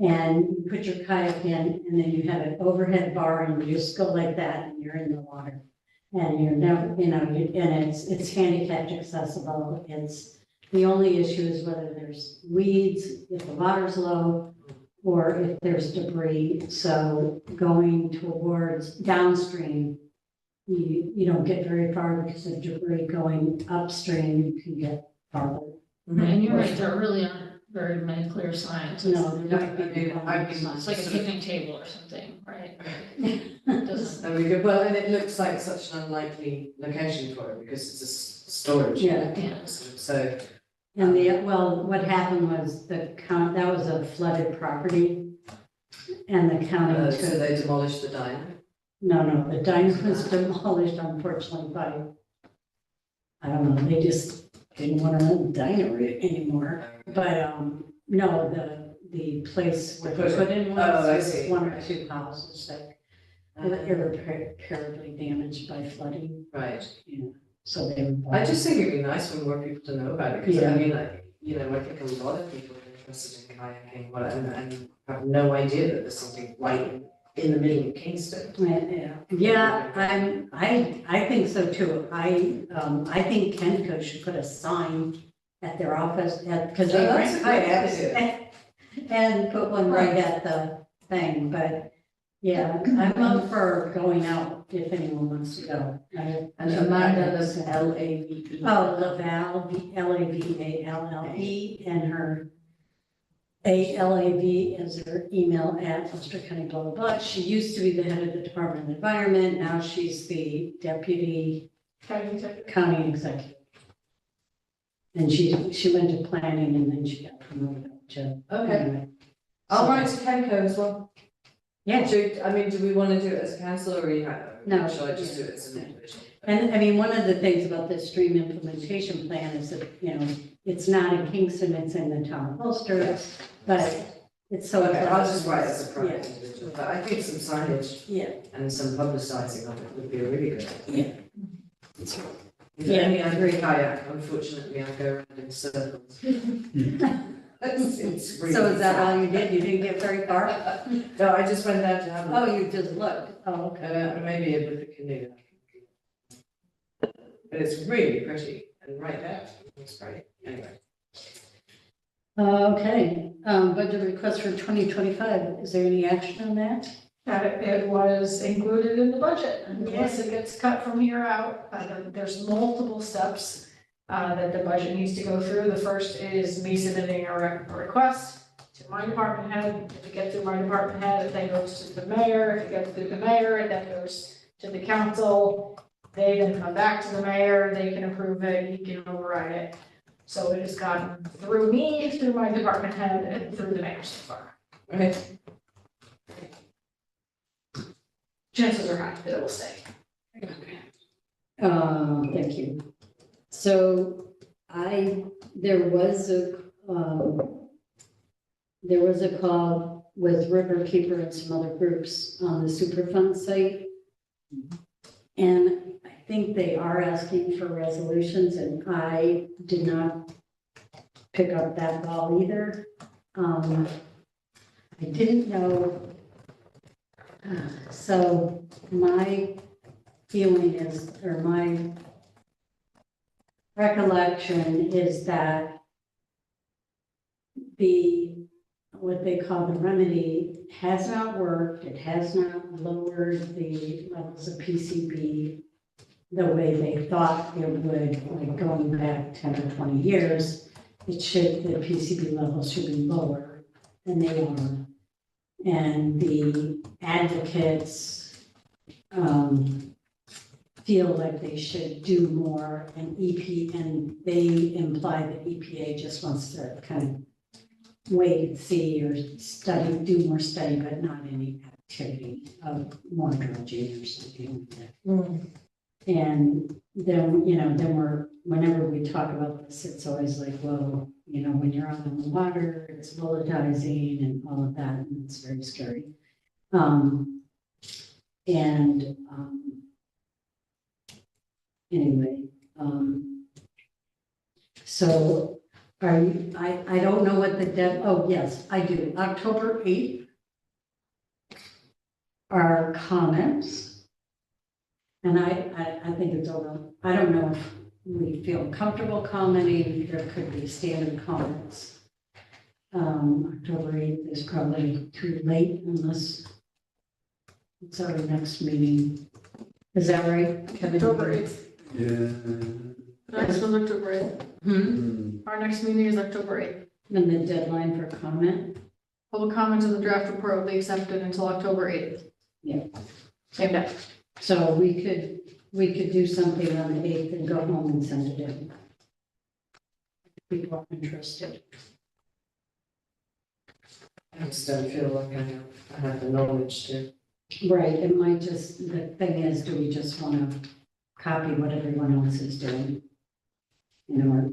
Speaker 3: And you put your kayak in and then you have an overhead bar and you just go like that and you're in the water. And you're never, and it's handicapped accessible. The only issue is whether there's weeds, if the water's low, or if there's debris. So going towards downstream, you don't get very far because of debris. Going upstream, you can get farther.
Speaker 5: And you're right, there really aren't very many clear signs.
Speaker 3: No, there might
Speaker 4: I
Speaker 3: be.
Speaker 4: mean, I've been-
Speaker 5: It's like a picnic table or something, right? It doesn't,
Speaker 4: There we go, well, and it looks like such an unlikely location for it, because it's a storage.
Speaker 3: Yeah.
Speaker 5: Yeah.
Speaker 4: So,
Speaker 3: And well, what happened was that was a flooded property. And the county
Speaker 4: so
Speaker 3: took,
Speaker 4: they demolished the diner.
Speaker 3: no, the diner was demolished unfortunately by, I don't know, they just didn't want to run the diner anymore. But, no, the place where they put in
Speaker 4: Oh, I
Speaker 3: was
Speaker 4: see.
Speaker 3: one or two houses that were irreparably damaged by flooding,
Speaker 4: Right,
Speaker 3: you know, so they were.
Speaker 4: I just think it'd be nice for more people to know about it, because
Speaker 3: Yeah.
Speaker 4: I mean, like, you know, I think a lot of people are interested in kayaking, and have no idea that there's something right in the middle of Kingston.
Speaker 3: I think so too. I think Kenco should put a sign at their office, because they
Speaker 4: Oh, that's
Speaker 3: rent
Speaker 4: a great
Speaker 3: kayaks.
Speaker 4: idea.
Speaker 3: And put one right at the thing, but yeah, I'm up for going out if anyone wants to go.
Speaker 4: And Amanda lives in LAVE.
Speaker 3: Oh, Laval, Lavale, and her ALAV is her email at Ulster County, blah, blah, blah. She used to be the head of the Department of Environment, now she's the deputy county executive. And she went to planning and then she got promoted up to.
Speaker 4: Okay,
Speaker 3: anyway.
Speaker 4: I'll write to Kenco as well.
Speaker 3: Yeah,
Speaker 4: Do we want to do it as a council, or
Speaker 3: No.
Speaker 4: shall I just do it as an individual?
Speaker 3: and I mean, one of the things about the stream implementation plan is that, you know, it's not in Kingston, it's in the town of Ulster, but it's so.
Speaker 4: Okay, I'll just write as a private
Speaker 3: Yeah.
Speaker 4: individual, but I think some signage
Speaker 3: Yeah,
Speaker 4: and some publicising of it would be a really good idea.
Speaker 3: yeah.
Speaker 4: Yeah, I mean, I agree kayak, unfortunately, I go around in circles. It's really
Speaker 3: So is that
Speaker 4: sad.
Speaker 3: all you did? You didn't get very far?
Speaker 4: No, I just went down to have a
Speaker 3: Oh,
Speaker 4: look.
Speaker 3: you just looked. Oh, okay.
Speaker 4: Maybe with the canoe. But it's really pretty, and right there, it's great, anyway.
Speaker 3: Okay, budget request for 2025. Is there any action on that?
Speaker 1: That it was included in the budget, unless it gets cut from here out, there's multiple steps that the budget needs to go through. The first is me submitting a request to my department head. If it gets through my department head, it then goes to the mayor. If it gets through the mayor, it then goes to the council. They then come back to the mayor, they can approve it, he can override it. So it has gotten through me, through my department head, and through the mayor so far.
Speaker 4: Okay.
Speaker 1: Chances are high that it will stay.
Speaker 3: Thank you. So there was a call with Riverkeeper and some other groups on the Superfund site. And I think they are asking for resolutions, and I did not pick up that ball either. I didn't know. So my feeling is, or my recollection is that what they call the remedy has not worked. It has not lowered the levels of PCB the way they thought it would, like going back 10 or 20 years. The PCB levels should be lower than they are. And the advocates feel like they should do more, and they imply that EPA just wants to kind of wait and see or do more study, but not any activity of more dredging or something like that. And then, whenever we talk about this, it's always like, well, when you're out on the water, it's volatilizing and all of that, and it's very scary. Anyway, so I don't know what oh, yes, I do. October 8th are comments. And I think it's over. I don't know if we feel comfortable commenting. There could be standard comments. October 8th is probably too late unless it's our next meeting. Is that right, Kevin?
Speaker 1: October 8th.
Speaker 2: Yeah.
Speaker 1: Next one's October 8th.
Speaker 3: Hmm?
Speaker 2: Hmm.
Speaker 1: Our next meeting is October 8th.
Speaker 3: And the deadline for comment?
Speaker 1: Public comments on the draft report will be accepted until October 8th.
Speaker 3: Yeah.
Speaker 1: Same day.
Speaker 3: So we could do something on the 8th and go home and send it in. If people are interested.
Speaker 4: I just don't feel like I have the knowledge to.
Speaker 3: Right, it might just, the thing is, do we just want to copy what everyone else is doing? You know, or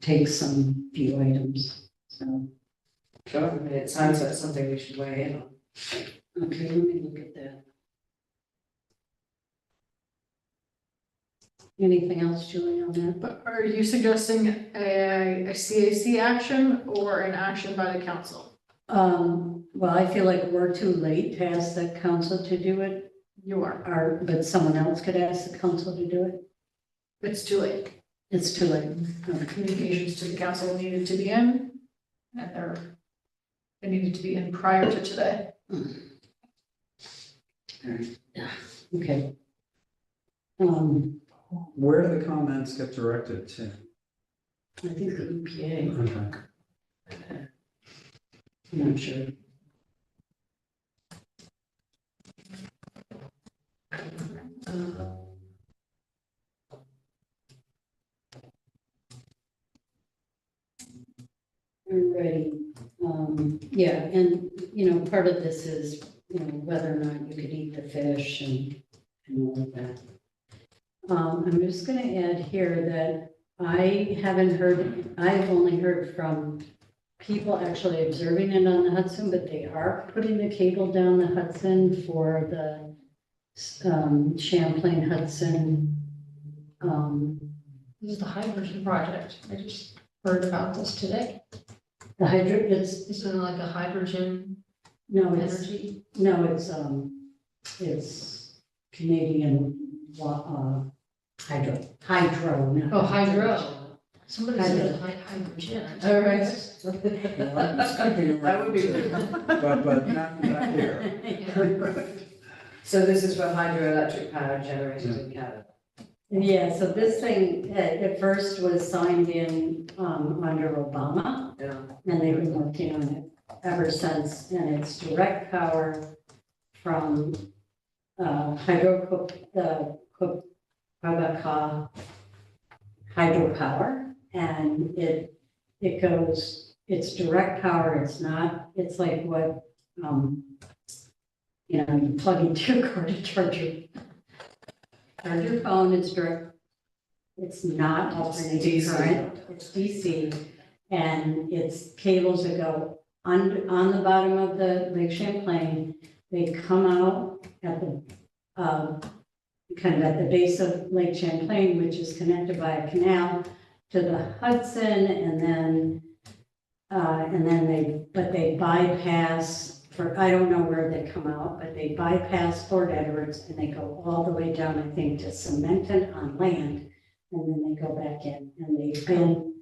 Speaker 3: take some few items, so,
Speaker 4: Sure, I mean, it sounds like something we should weigh in on.
Speaker 3: okay, let me look at that. Anything else, Julie, on that?
Speaker 1: But are you suggesting a CAC action or an action by the council?
Speaker 3: Well, I feel like we're too late to ask the council to do it,
Speaker 1: You are.
Speaker 3: but someone else could ask the council to do it.
Speaker 1: It's too late.
Speaker 3: It's too late.
Speaker 1: The communications to the council needed to be in, and they needed to be in prior to today.
Speaker 3: Okay.
Speaker 2: Where do the comments get directed to?
Speaker 3: I think the EPA,
Speaker 2: Okay.
Speaker 3: I'm not sure. Alrighty, yeah, and, you know, part of this is, you know, whether or not you could eat the fish and all of that. I'm just gonna add here that I've only heard from people actually observing it on the Hudson, but they are putting the cable down the Hudson for the Champlain Hudson.
Speaker 5: This is the hydrogen project. I just heard about this today.
Speaker 3: The hydro, it's,
Speaker 5: Isn't it like a hydrogen
Speaker 3: no,
Speaker 5: energy?
Speaker 3: it's Canadian, hydro. not
Speaker 5: Oh, hydro. Somebody said hydrogen.
Speaker 4: All right.
Speaker 2: That
Speaker 4: would be
Speaker 2: But not here.
Speaker 4: So this is for hydroelectric power generated in Canada.
Speaker 3: Yeah, so this thing, at first was signed in, under Obama,
Speaker 4: Yeah.
Speaker 3: and they've been working on it ever since, and it's direct power from, the Quebeca hydropower, and it goes, it's direct power, it's like what, you know, you plug into your car to charge your phone, it's direct, it's not alternating
Speaker 4: DC.
Speaker 3: current, it's DC, and it's cables that go on the bottom of the Lake Champlain, they come out at the, kind of at the base of Lake Champlain, which is connected by a canal to the Hudson, and then they bypass, I don't know where they come out, but they bypass Fort Edwards and they go all the way down, I think, to Cementon on land, and then they go back in, and they've been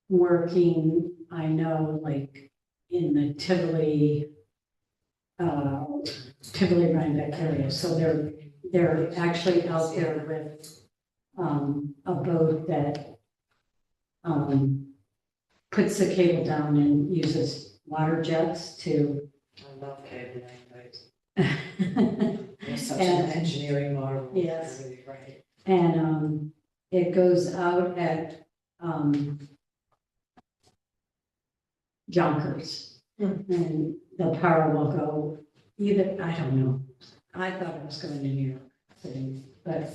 Speaker 3: working, I know, like in the Tivoli Rhinebeck area, so they're actually out there with a boat that puts the cable down and uses water jets to.
Speaker 4: I love cable laying. It's such an engineering marvel.
Speaker 3: Yes.
Speaker 4: Really great.
Speaker 3: And it goes out at Yonkers. And the power will go either, I don't know, I thought it was going to New York City, but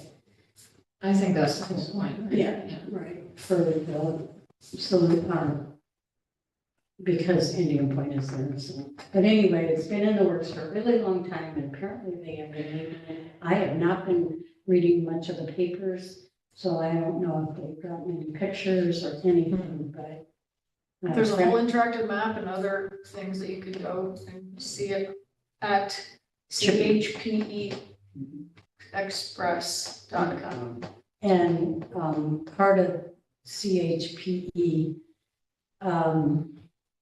Speaker 5: I think that's the whole point. Right?
Speaker 3: yeah, right, for the, so, because Indian Point is there, so. But anyway, it's been in the works for a really long time, and apparently they have been making it. I have not been reading much of the papers, so I don't know if they've gotten any pictures or anything, but.
Speaker 1: There's a whole interactive map and other things that you could go and see it at chpeexpress.com.
Speaker 3: And part of CHPE,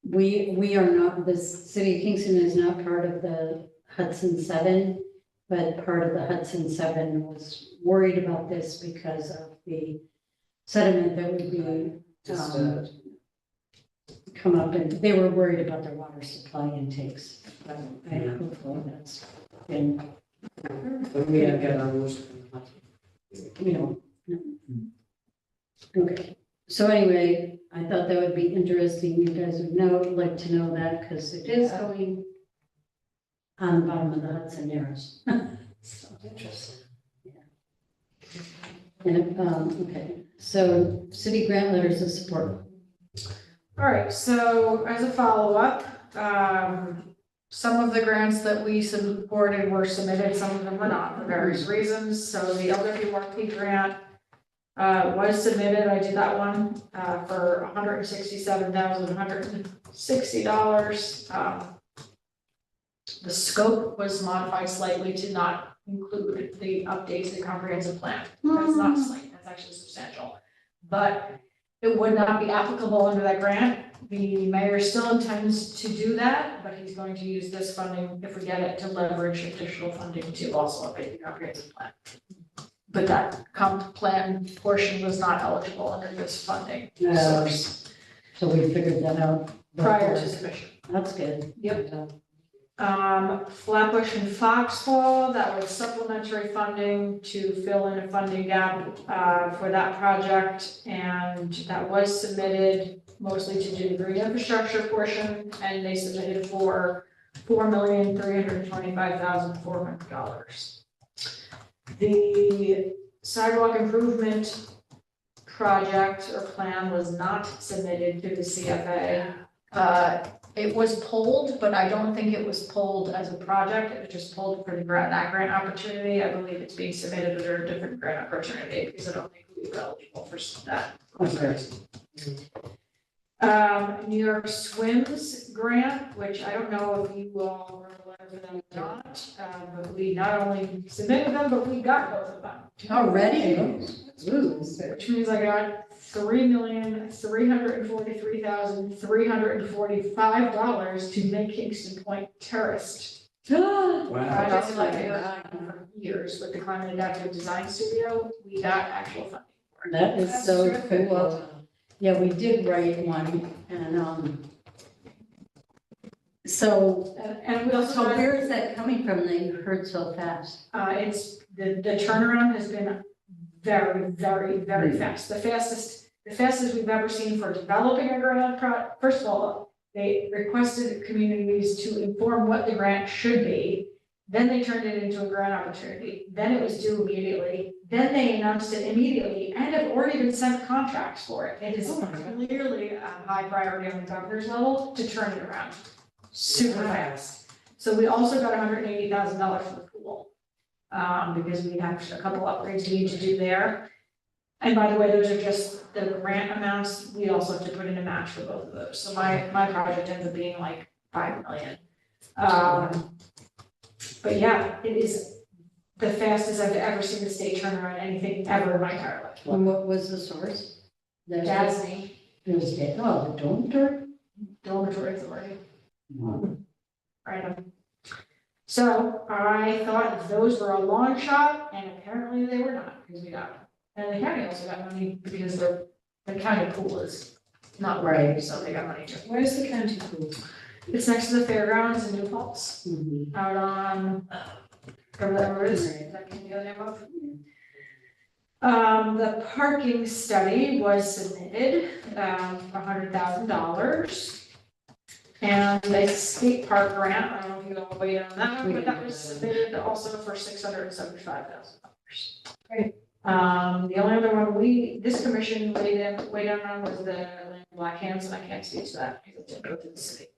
Speaker 3: we are not, the city of Kingston is not part of the Hudson 7, but part of the Hudson 7 was worried about this because of the sediment that would be
Speaker 4: Disturbed.
Speaker 3: come up, and they were worried about their water supply intakes. But I hopefully that's been,
Speaker 4: But we don't get our water from the house.
Speaker 3: you know. No. Okay, so anyway, I thought that would be interesting. You guys would like to know that, because it is going on the bottom of the Hudson Narrows. So,
Speaker 4: Interesting.
Speaker 3: and, okay, so city grant letters of support.
Speaker 1: All right, so as a follow-up, some of the grants that we supported were submitted, some of them were not for various reasons. So the LWRP grant was submitted, I did that one for $167,160. The scope was modified slightly to not include the updates to the comprehensive plan. That's not slight, that's actually substantial. But it would not be applicable under that grant. The mayor still intends to do that, but he's going to use this funding, if we get it, to leverage additional funding to also update the comprehensive plan. But that comp plan portion was not eligible under this funding source
Speaker 3: So we figured that out.
Speaker 1: prior to
Speaker 3: before.
Speaker 1: submission.
Speaker 3: That's good.
Speaker 1: Yep. Flatbush and Foxball, that was supplementary funding to fill in a funding gap for that project. And that was submitted mostly to do the green infrastructure portion, and they submitted for $4,325,400. The sidewalk improvement project or plan was not submitted to the CFA. It was pulled, but I don't think it was pulled as a project, it was just pulled for that grant opportunity. I believe it's being submitted under a different grant opportunity, because I don't think we were eligible for that.
Speaker 3: Okay.
Speaker 1: New York Swims grant, which I don't know if you all were aware of them or not, but we not only submitted them, but we got both of them.
Speaker 3: Already? Ooh.
Speaker 1: Which means I got $3,343,345 to make Kingston Point terraced.
Speaker 2: Wow.
Speaker 1: Projects like they were for years with the Climate Adaptive Design Studio, we got actual funding for it.
Speaker 3: That is
Speaker 1: That's
Speaker 3: so
Speaker 1: terrific.
Speaker 3: cool. Yeah, we did write one, and, so,
Speaker 1: And we also
Speaker 3: so
Speaker 1: got,
Speaker 3: where is that coming from that you heard so fast?
Speaker 1: it's, the turnaround has been very, very, very fast. The fastest we've ever seen for developing a grant first of all, they requested communities to inform what the grant should be. Then they turned it into a grant opportunity. Then it was due immediately. Then they announced it immediately and have already been sent contracts for it. It is clearly a high priority on the governor's level to turn it around super fast. So we also got $180,000 for the pool, because we have a couple upgrades we need to do there. And by the way, those are just the grant amounts. We also have to put in a match for both of those. So my project ends up being like 5 million. But yeah, it is the fastest I've ever seen the state turn around anything ever in my entire life.
Speaker 3: And what was the source?
Speaker 1: DASNY,
Speaker 3: It was, the dormitory?
Speaker 1: Dormitory Authority, random. So I thought those were a long shot, and apparently they were not, because we got them. And the county also got money because the county pool is not right, so they got money too.
Speaker 4: Where's the county pool?
Speaker 1: It's next to the fairgrounds in New Paltz,
Speaker 3: Mhm.
Speaker 1: out on, whatever that road is,
Speaker 3: Right.
Speaker 1: is that the other name of? The parking study was submitted, for $100,000. And the skate park grant, I don't know if you all weighed in on that one, but that was submitted also for $675,000.
Speaker 3: Great.
Speaker 1: The only other one this commission weighed in on was the Black Hands, and I can't speak to that because it didn't go to the city.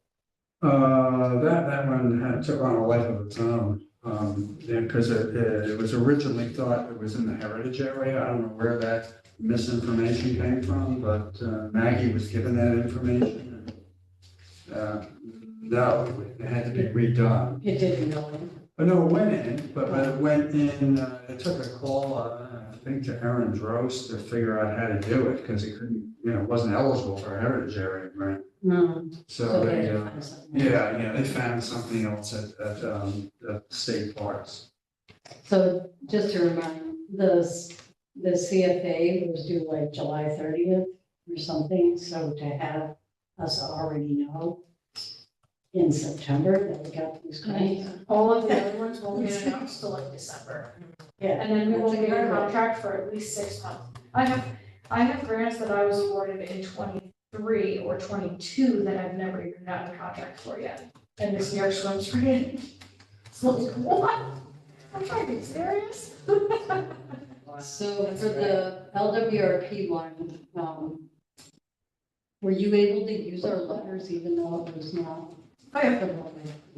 Speaker 2: That one took on a life of its own, because it was originally thought it was in the heritage area. I don't know where that misinformation came from, but Maggie was given that information. No, it had to be redone.
Speaker 3: It didn't go in.
Speaker 2: But no, it went in, but it went in, it took a call, I think to Aaron Drost to figure out how to do it, because he couldn't, wasn't eligible for a heritage area grant.
Speaker 3: No.
Speaker 2: So
Speaker 3: they
Speaker 2: they,
Speaker 3: had to find something.
Speaker 2: they found something else at state parks.
Speaker 3: So just to remind, the CFA was due like July 30th or something, so to have us already know in September that we got these grants.
Speaker 1: All of the other ones won't get announced till like December.
Speaker 3: Yeah.
Speaker 1: And then we won't
Speaker 3: That's
Speaker 1: get a
Speaker 3: incredible.
Speaker 1: contract for at least 6 months. I have grants that I was awarded in 23 or 22 that I've never even gotten a contract for yet. And this year swims for it. So like, what? I'm trying to be serious.
Speaker 3: So for the LWRP one, were you able to use our letters even though it was not?
Speaker 1: Oh, yeah.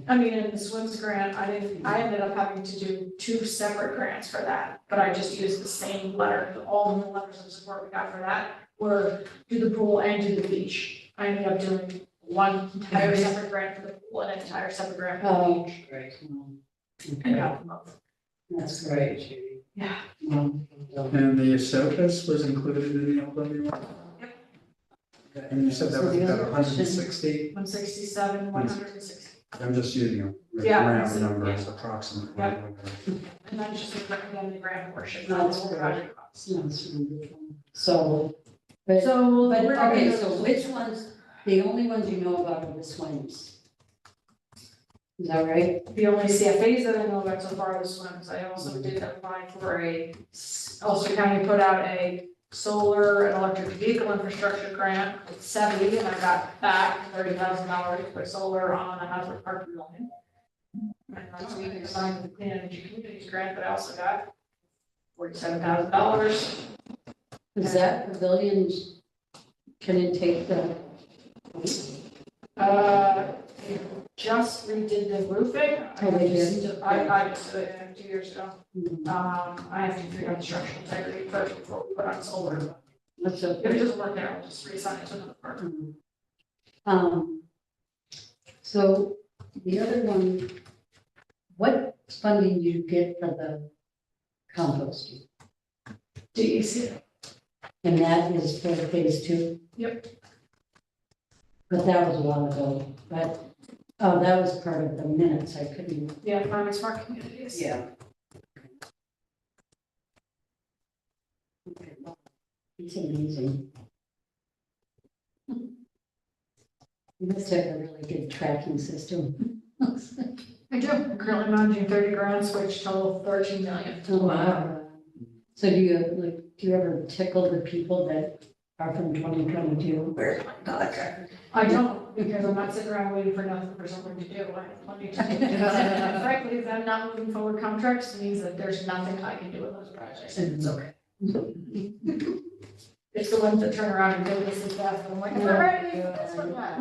Speaker 1: I mean, in the swims grant, I ended up having to do 2 separate grants for that, but I just used the same letter. All of the letters of support we got for that were do the pool and do the beach. I ended up doing one entire separate grant for the pool and an entire separate grant for the beach.
Speaker 4: Great.
Speaker 1: And got them both.
Speaker 3: That's
Speaker 4: That's great, Judy.
Speaker 1: Yeah.
Speaker 2: And the SOPAS was included in the LWR?
Speaker 1: Yep.
Speaker 2: And you said that was about 160?
Speaker 1: 167, 160.
Speaker 2: I'm just using a
Speaker 1: Yeah.
Speaker 2: round numbers, approximately.
Speaker 1: Yeah. And that's just the grant portion,
Speaker 3: No,
Speaker 1: not
Speaker 3: that's
Speaker 1: the whole
Speaker 3: great.
Speaker 1: project cost.
Speaker 3: That's wonderful. So, but
Speaker 1: So.
Speaker 3: But,
Speaker 1: we're not
Speaker 3: okay,
Speaker 1: gonna-
Speaker 3: so which ones, the only ones you know about are the swims? Is that right?
Speaker 1: The only CFAs that I know about so far are the swims. I also did apply for Ulster County put out a solar and electric vehicle infrastructure grant with 70, and I got back $30,000 to put solar on a Hasbro Park building. And that's me combined with the Clean Energy Communities grant that I also got, $47,000.
Speaker 3: Is that pavilions, can it take the?
Speaker 1: They just redid the roofing.
Speaker 3: Oh, they did?
Speaker 1: I just did it 2 years ago. I have to figure out the structural integrity first before we put on solar.
Speaker 3: What's
Speaker 1: If it doesn't work there, I'll just reassign it to another part.
Speaker 3: So the other one, what funding do you get for the composting?
Speaker 1: DEC.
Speaker 3: And that is for phase 2?
Speaker 1: Yep.
Speaker 3: But that was a while ago, but, oh, that was part of the minutes, I couldn't.
Speaker 1: Yeah, farming smart communities.
Speaker 3: Yeah. Okay, well, it's amazing. You must have a really good tracking system.
Speaker 1: I do. I'm currently managing 30 grants, which total 13 million.
Speaker 3: Oh, wow. So do you ever tickle the people that are from 2022? Where's my contract?
Speaker 1: I don't, because I'm not sitting around waiting for nothing for someone to do. I have plenty to do. And frankly, them not moving forward contracts means that there's nothing I can do with those projects, and it's okay. It's the ones that turn around and do this and stuff, and I'm like, all right, that's what that.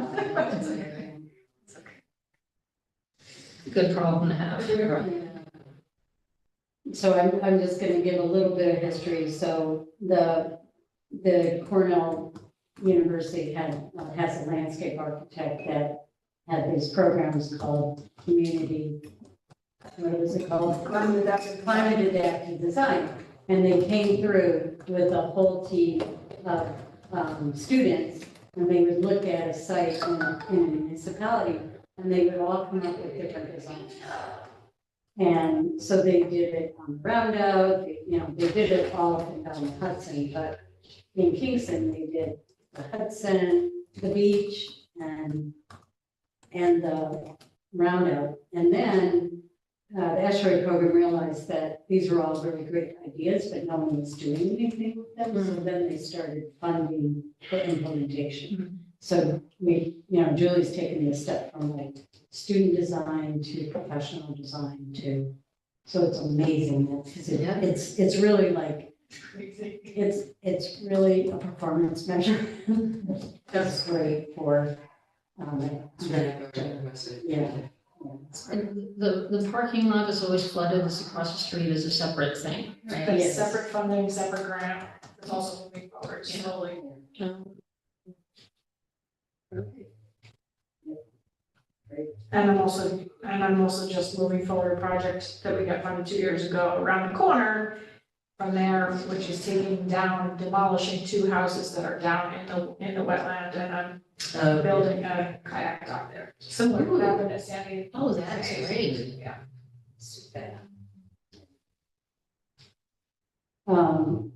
Speaker 5: Good problem to have.
Speaker 3: So I'm just gonna give a little bit of history. So the Cornell University has a landscape architect that had these programs called community, what is it called? Climate adapted design. And they came through with a whole team of students, and they would look at a site in a municipality, and they would all come up with different designs. And so they did it on the Roundout, they did it all up and down the Hudson, but in Kingston, they did the Hudson, the beach, and the Roundout. And then the Asteroid Program realized that these were all really great ideas, but no one was doing anything with them. So then they started funding the implementation. So Julie's taken a step from like student design to professional design to, so it's amazing. It's really like, it's really a performance measure. That's great for, yeah.
Speaker 5: And the parking lot is always flooded, it's across the street is a separate thing, right?
Speaker 1: That's
Speaker 3: Yes.
Speaker 1: separate funding, separate grant, it's also moving forward slowly. And I'm also just moving forward a project that we got funded 2 years ago around the corner from there, which is taking down, demolishing 2 houses that are down in the wetland, and I'm building a kayak dock there. Similar to what happened at Sandy.
Speaker 5: Oh, that's great.
Speaker 1: Yeah.
Speaker 3: All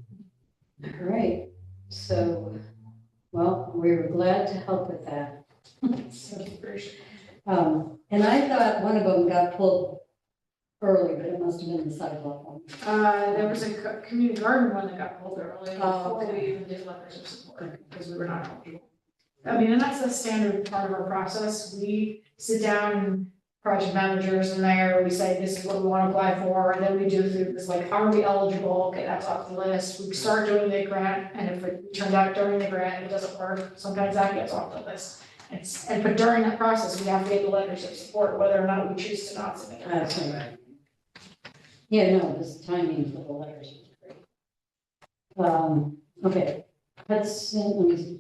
Speaker 3: right, so, well, we were glad to help with that. one of them got pulled early, but it must have been the sidewalk one.
Speaker 1: There was a community garden one that got pulled early
Speaker 3: Oh,
Speaker 1: before
Speaker 3: okay.
Speaker 1: we even did letters of support, because we were not eligible. I mean, and that's the standard part of our process. We sit down and project managers in there, we say, this is what we want to apply for, and then we do through this, like, are we eligible? Okay, that's off the list. We start doing the grant, and if it turns out during the grant, it doesn't work, sometimes that gets off the list. But during that process, we have to get the letters of support, whether or not we choose to not submit.
Speaker 3: That's right. Yeah, no, this timing for the letters was great. Okay, let's, let me see,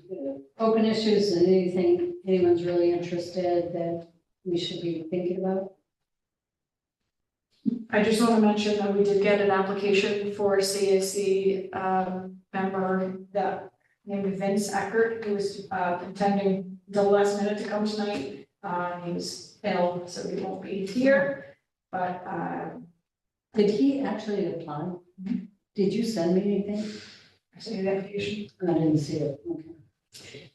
Speaker 3: open issues and anything anyone's really interested that we should be thinking about?
Speaker 1: I just want to mention that we did get an application for a CAC member that named Vince Eckert. He was intending the last minute to come tonight. He was ill, so he won't be here, but
Speaker 3: Did he actually apply? Did you send me anything?
Speaker 1: I sent you the application.
Speaker 3: I didn't see it, okay.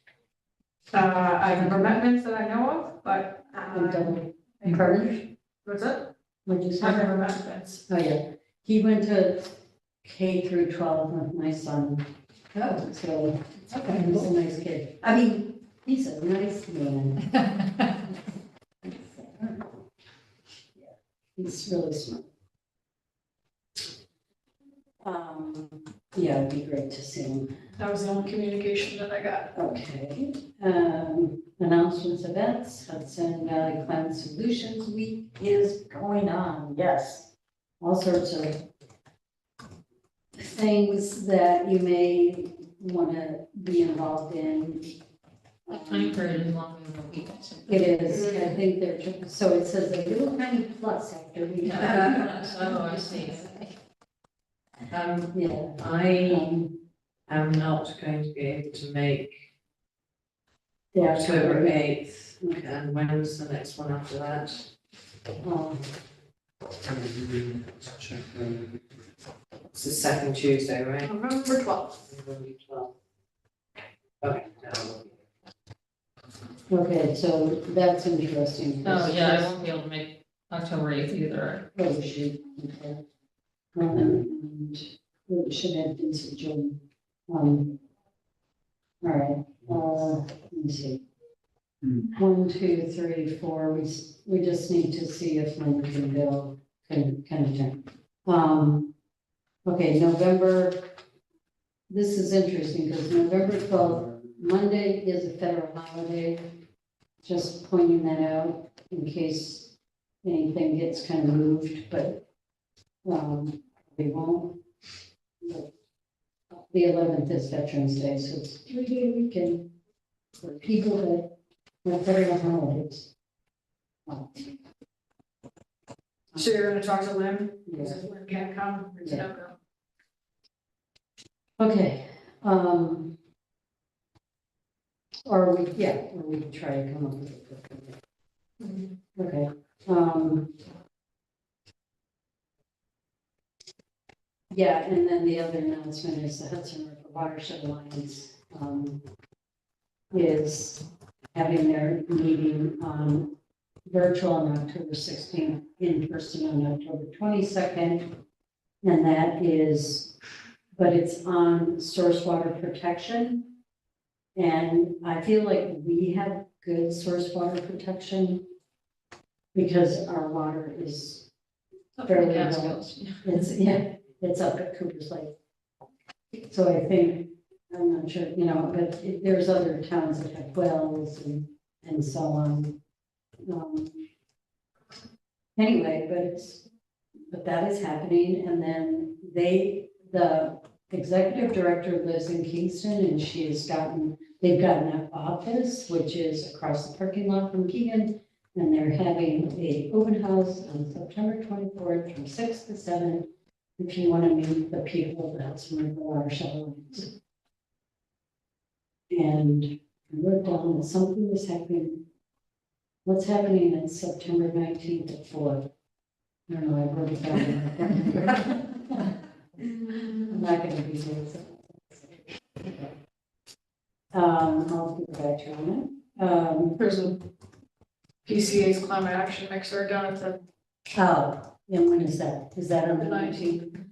Speaker 1: I've never met Vince that I know of, but
Speaker 3: Pardon?
Speaker 1: what's that?
Speaker 3: What'd you
Speaker 1: I've
Speaker 3: say?
Speaker 1: never met Vince.
Speaker 3: Oh, yeah, he went to K through 12 with my son,
Speaker 5: Oh,
Speaker 3: so
Speaker 5: okay,
Speaker 3: he's a
Speaker 5: cool.
Speaker 3: nice kid. I mean, he's a nice man. He's really smart. Yeah, it'd be great to see him.
Speaker 1: That was the only communication that I got.
Speaker 3: Okay, announcements, events, Hudson Valley Climate Solutions Week is going on, yes. All sorts of things that you may want to be involved in.
Speaker 5: The time period is longer than a week.
Speaker 3: It is, I think they're, so it says a little tiny plus after we.
Speaker 5: Oh, I see.
Speaker 3: Yeah.
Speaker 4: I am not going to be able to make
Speaker 3: the
Speaker 4: October
Speaker 3: October
Speaker 4: 8th, and when's the next one after that?
Speaker 2: Check the-
Speaker 4: It's the second Tuesday, right?
Speaker 1: November 12th.
Speaker 4: November 12th. Okay.
Speaker 3: Okay, so that's interesting.
Speaker 5: Oh, yeah, I won't be able to make October 8th either.
Speaker 3: Oh, shoot, okay. And we should have this adjourned. All right, let me see. 1, 2, 3, 4, we just need to see if Lynn can go, can attend. Okay, November, this is interesting because November 12th, Monday is a federal holiday. Just pointing that out in case anything gets kind of moved, but we won't. But the 11th is Veterans Day, so it's 3-day weekend for people that have federal holidays.
Speaker 1: So you're gonna talk to Lynn?
Speaker 3: Yeah.
Speaker 1: Because if Lynn can't come, it's a
Speaker 3: Yeah.
Speaker 1: no-go.
Speaker 3: Okay, or we can try to come up with it. Okay, yeah, and then the other announcement is the Hudson River Watershed Alliance, is having their meeting on virtual on October 16th, in person on October 22nd. And that is, but it's on source water protection. And I feel like we have good source water protection because our water is fairly
Speaker 5: Gas
Speaker 3: low.
Speaker 5: bills.
Speaker 3: It's up at Cooper's Lake. So I think, I'm not sure, but there's other towns that have wells and so on. Anyway, but that is happening, and then the executive director lives in Kingston, and they've gotten an office, which is across the parking lot from Keegan, and they're having a open house on September 24th from 6 to 7, if you want to meet the people of the Hudson River Watershed Alliance. And I wrote down that something is happening. What's happening on September 19th at 4? I don't know, I wrote it down. I'm not gonna be here. I'll get back to you on it.
Speaker 1: There's a PCA's climate action mixer down at the,
Speaker 3: Oh, and when is that? Is that on
Speaker 1: the
Speaker 3: the
Speaker 1: 19th.
Speaker 3: 19th?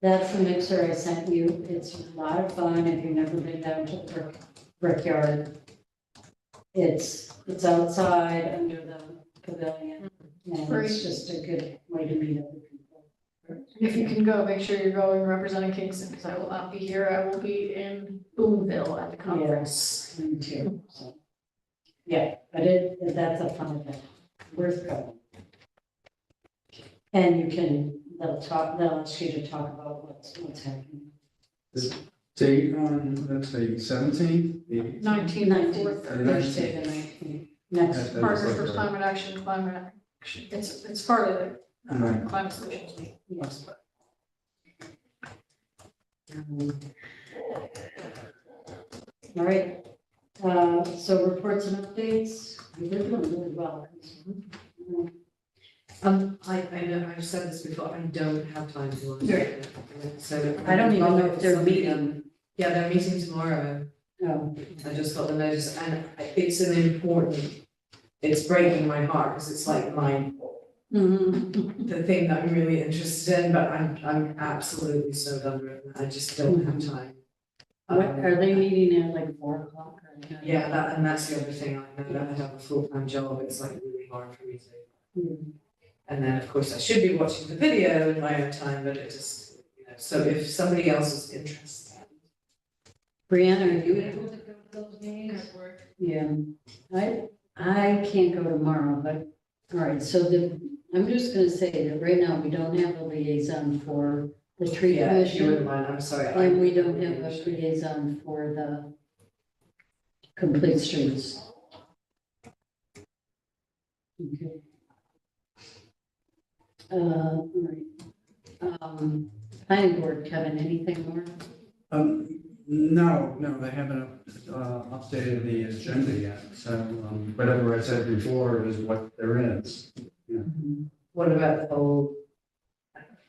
Speaker 3: That's the mixer I sent you. It's a lot of fun if you've never been down to the brickyard. It's outside under the pavilion, and
Speaker 1: Great.
Speaker 3: it's just a good way to meet other people.
Speaker 1: If you can go, make sure you're going representing Kingston, because I will not be here. I will be in Boonville at the conference.
Speaker 3: Me too, so. Yeah, but that's a fun event, worth going. And you can, they'll ask you to talk about what's happening.
Speaker 2: Date on, let's see, 17th?
Speaker 1: 19th and 4th.
Speaker 3: Thursday the 19th. Next,
Speaker 1: Partners for Climate Action, it's part of the
Speaker 2: Right.
Speaker 1: Climate Solutions Week.
Speaker 3: yes. All right, so reports and updates, we're doing really well.
Speaker 4: I know, I've said this before, I don't have time to watch it. So.
Speaker 3: I don't even know if they're
Speaker 4: Somebody,
Speaker 3: meeting.
Speaker 4: Yeah, they're meeting tomorrow.
Speaker 3: No,
Speaker 4: I just got the notice and it's an important, it's breaking my heart because it's like the thing that I'm really interested in, but I'm absolutely snowed under it. I just don't have time.
Speaker 3: what, are they meeting at like 4 o'clock or?
Speaker 4: Yeah, and that's the other thing, I know that I have a full-time job, it's like really hard for me to.
Speaker 3: Mhm.
Speaker 4: And then, of course, I should be watching the video in my own time, but it just, so if somebody else is interested.
Speaker 3: Brianna, are you able to go to those meetings? Yeah, I can't go tomorrow, but, all right, so I'm just gonna say that right now, we don't have a liaison for the tree
Speaker 4: Yeah, if you wouldn't
Speaker 3: commission.
Speaker 4: mind, I'm sorry.
Speaker 3: And we don't have a liaison for the complete streets. Okay. All right. Planning board, Kevin, anything more?
Speaker 2: No, they haven't updated the agenda yet, so whatever I said before is what there is.
Speaker 4: What about the whole,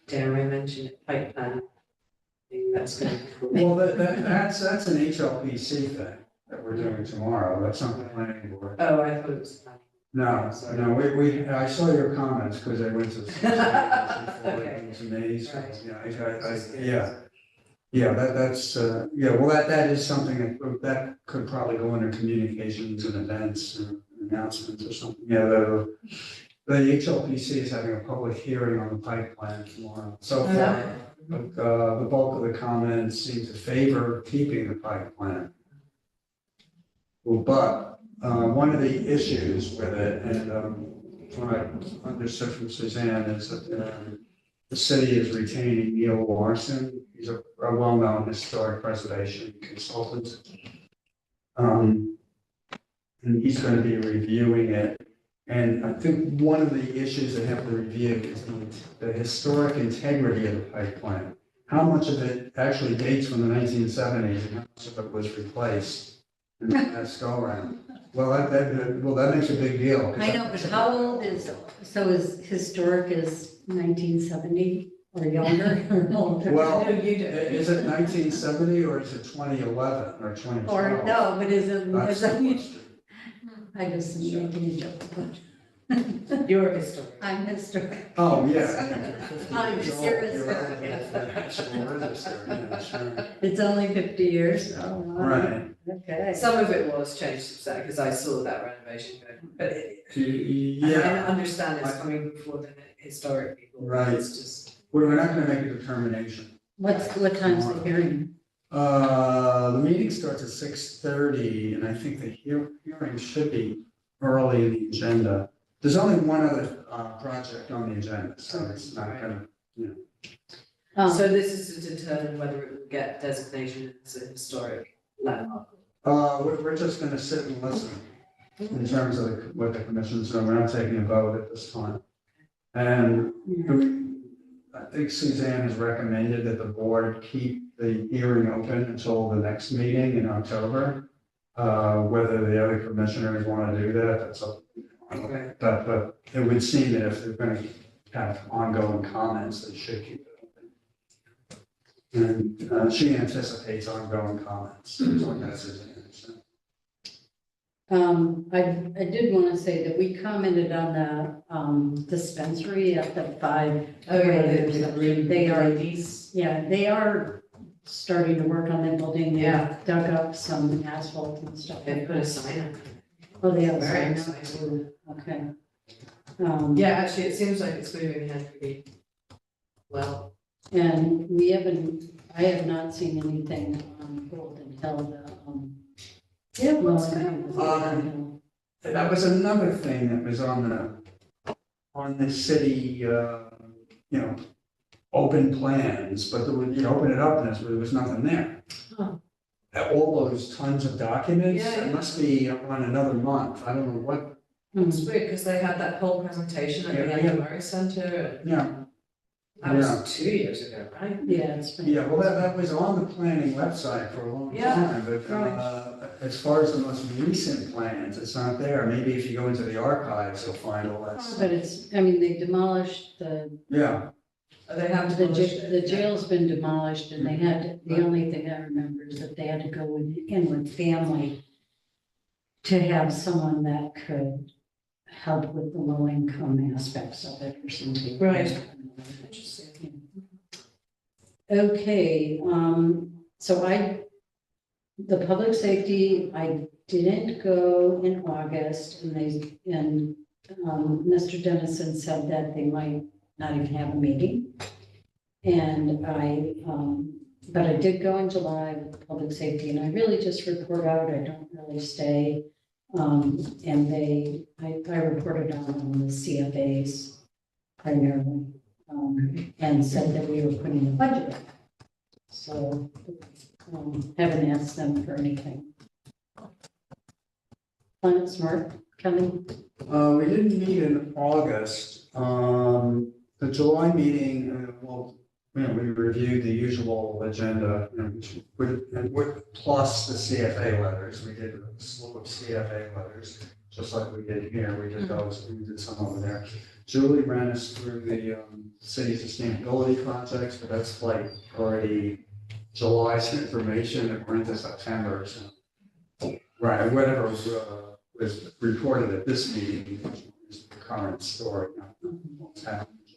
Speaker 4: dare I mention it, pipe plan? Thing that's gonna be cool.
Speaker 2: Well, that's an HLPC thing that we're doing tomorrow, that's not the planning board.
Speaker 4: Oh, I thought it was.
Speaker 2: No, I saw your comments because I went to.
Speaker 4: Okay.
Speaker 2: It was amazing,
Speaker 4: Right.
Speaker 2: well, that is something that could probably go under communications and events and announcements or something. Yeah, the HLPC is having a public hearing on the pipe plan tomorrow. So far, the bulk of the comments seem to favor keeping the pipe plan. Well, but one of the issues with it, and what I understood from Suzanne, is that the city is retaining Neil Larson. He's a well-known historic preservation consultant. And he's going to be reviewing it. And I think one of the issues they have to review is the historic integrity of the pipe plan. How much of it actually dates from the 1970s and how much of it was replaced in the last go-around? Well, that makes a big deal.
Speaker 3: I know, but how old is historic is 1970 or younger or older?
Speaker 2: Well,
Speaker 4: No, you don't.
Speaker 2: is it 1970 or is it 2011 or 2012?
Speaker 3: Or, no, but is it,
Speaker 2: That's the question.
Speaker 3: I just am making a joke, but
Speaker 4: You're a historian.
Speaker 3: I'm historic.
Speaker 2: Oh, yeah.
Speaker 3: I'm serious.
Speaker 2: You're right, yeah, actual register, yeah, sure.
Speaker 3: It's only 50 years, oh, wow.
Speaker 2: Right.
Speaker 3: Okay.
Speaker 4: Some of it was changed, because I saw that renovation, but I
Speaker 2: Yeah,
Speaker 4: understand it's coming before the historic people.
Speaker 2: Right.
Speaker 4: It's just.
Speaker 2: we're not gonna make a determination.
Speaker 3: What time's the hearing?
Speaker 2: The meeting starts at 6:30, and I think the hearing should be early in the agenda. There's only one other project on the agenda, so it's not gonna,
Speaker 4: So this is to determine whether it will get designation as a historic landmark.
Speaker 2: we're just gonna sit and listen in terms of what the commission's doing. We're not taking a vote at this time. And I think Suzanne has recommended that the board keep the hearing open until the next meeting in October. Whether the other commissioners want to do that, that's up.
Speaker 4: Okay.
Speaker 2: But it would seem that if they're going to have ongoing comments, they should keep it open. And she anticipates ongoing comments. So that's Suzanne. So.
Speaker 3: I did want to say that we commented on the dispensary at the 5.
Speaker 4: Oh, yeah, the room,
Speaker 3: They are,
Speaker 4: ladies.
Speaker 3: yeah, they are starting to work on the building. They
Speaker 4: Yeah.
Speaker 3: dug up some asphalt and stuff.
Speaker 4: They put a sign up.
Speaker 3: Oh, they have a
Speaker 4: Very
Speaker 3: sign up?
Speaker 4: exciting.
Speaker 3: Okay.
Speaker 4: Yeah, actually, it seems like it's moving ahead pretty well.
Speaker 3: And I have not seen anything on Golden Hill,
Speaker 4: Yeah,
Speaker 3: what's
Speaker 2: That was another thing that was on the city, open plans, but there was, you open it up and there was nothing there.
Speaker 5: Huh.
Speaker 2: All those tons of documents,
Speaker 4: Yeah,
Speaker 2: it
Speaker 4: yeah.
Speaker 2: must be on another month, I don't know what,
Speaker 4: It's weird, because they had that whole presentation at the
Speaker 2: Yeah, yeah.
Speaker 4: Murray Center,
Speaker 2: yeah.
Speaker 4: that was 2 years ago, right?
Speaker 3: Yeah, it's been.
Speaker 2: Yeah, well, that was on the planning website for a long
Speaker 4: Yeah,
Speaker 2: time, but, as far as the most recent plans, it's not there. Maybe if you go into the archives, you'll find all that stuff.
Speaker 3: But it's, I mean, they demolished
Speaker 2: Yeah,
Speaker 4: They have to.
Speaker 3: the jail's been demolished and they had, the only thing I remember is that they had to go in with family to have someone that could help with the low income aspects of it or something.
Speaker 4: Right.
Speaker 3: Interesting. Okay, so the public safety, I didn't go in August and Mr. Dennison said that they might not even have a meeting. And but I did go in July with the public safety and I really just report out, I don't really stay. And I reported on the CFAs primarily, and said that we were putting the budget up. So, haven't asked them for anything. Planet Smart, Kelly?
Speaker 2: we didn't meet in August. The July meeting, we reviewed the usual agenda, plus the CFA letters. We did a slew of CFA letters, just like we did here. We did those, we did some over there. Julie ran us through the city sustainability projects, but that's like already July's information, and we're into September, so. Right, whatever was reported at this meeting is the current story, not what's happening in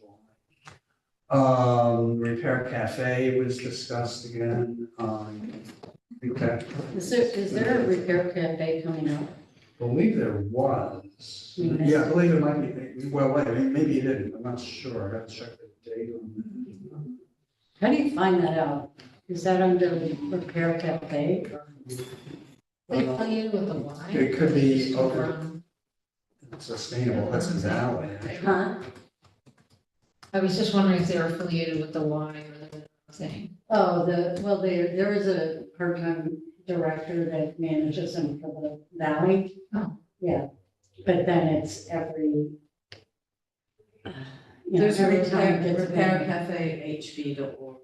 Speaker 2: July. Repair Cafe was discussed again. Okay.
Speaker 3: Is there a repair cafe coming up?
Speaker 2: Believe there was.
Speaker 3: You missed
Speaker 2: Yeah, I
Speaker 3: it.
Speaker 2: believe it might be, well, wait, maybe it didn't, I'm not sure, I gotta check the date on that.
Speaker 3: How do you find that out? Is that under repair cafe?
Speaker 5: They tell you with the line.
Speaker 2: It could be over
Speaker 5: Um,
Speaker 2: sustainable, that's in Valley.
Speaker 3: Huh?
Speaker 5: I was just wondering if they're affiliated with the line or the thing.
Speaker 3: Oh, there is a part-time director that manages them for the valley.
Speaker 5: Oh.
Speaker 3: Yeah, but then it's every.
Speaker 4: There's a
Speaker 3: every time it gets
Speaker 4: repaircafehb.org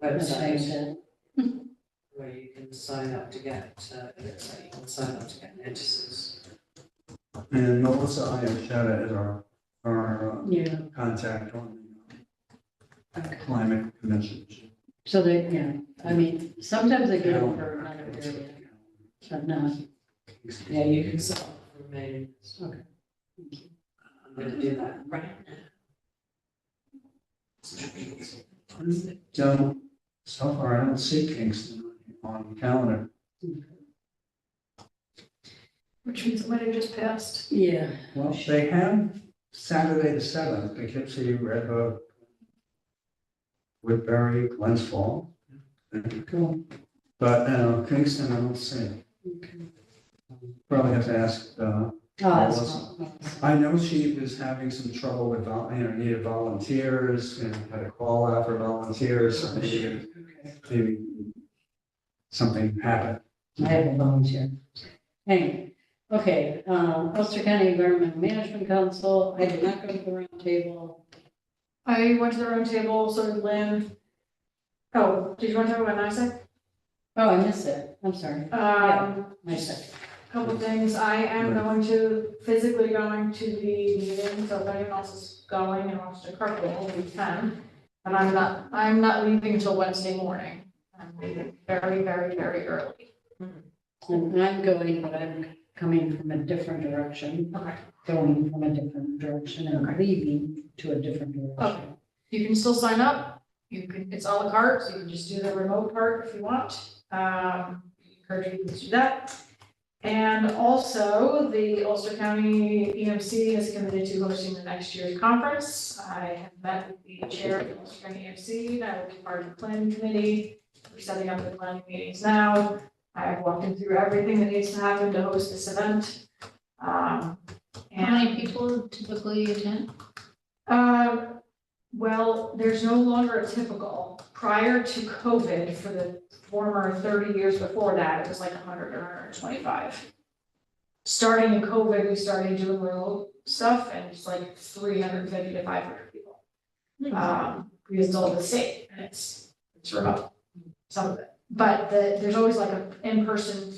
Speaker 4: website
Speaker 3: website.
Speaker 4: where you can sign up to get, you can sign up to get notices.
Speaker 2: And Melissa Iachetta is our
Speaker 3: Yeah,
Speaker 2: contact on
Speaker 3: okay.
Speaker 2: the climate commission.
Speaker 3: So they, yeah, I mean, sometimes they get it for another area, but not.
Speaker 4: Yeah, you can sign up for mailings.
Speaker 3: Okay.
Speaker 4: I'm gonna do that right now.
Speaker 2: Don't, so far, I don't see Kingston on the calendar.
Speaker 1: Which means it might have just passed.
Speaker 3: Yeah.
Speaker 2: Well, they have Saturday the 7th, Poughkeepsie, Red Hook, Woodbury, Glens Falls.
Speaker 3: Cool.
Speaker 2: But, Kingston, I don't see.
Speaker 3: Okay.
Speaker 2: Probably have to ask,
Speaker 3: Oh, that's
Speaker 2: Melissa.
Speaker 3: fine.
Speaker 2: I know she was having some trouble with, needed volunteers, had a call out for volunteers, so maybe something happened.
Speaker 3: I have a volunteer. Anyway, okay, Ulster County Environmental Management Council, I did not go to the round table.
Speaker 1: I went to the round table, so did Lynn. Oh, did you want to talk about NISA?
Speaker 3: Oh, I missed it, I'm sorry, my second.
Speaker 1: Couple things, I am physically going to the meeting, so if anyone else is going and wants to carpool, we can. And I'm not leaving until Wednesday morning, I'm leaving very, very, very early.
Speaker 3: And I'm going, but I'm coming from a different direction,
Speaker 1: Okay.
Speaker 3: going from a different direction and
Speaker 1: Okay.
Speaker 3: leaving to a different
Speaker 1: Okay.
Speaker 3: direction.
Speaker 1: You can still sign up. You can, it's à la carte, so you can just do the remote part if you want. Encourage people to do that. And also, the Ulster County EMC has committed to hosting the next year's conference. I have met with the chair of the Ulster County EMC, and I will be part of the planning committee. We're setting up the planning meetings now. I've walked him through everything that needs to happen to host this event.
Speaker 5: How many people typically attend?
Speaker 1: Well, there's no longer a typical. Prior to COVID, for the former 30 years before that, it was like 100 or 125. Starting in COVID, we started doing remote stuff, and it's like 350 to 500 people. Because it's all the same, and it's remote, some of it. But there's always like an in-person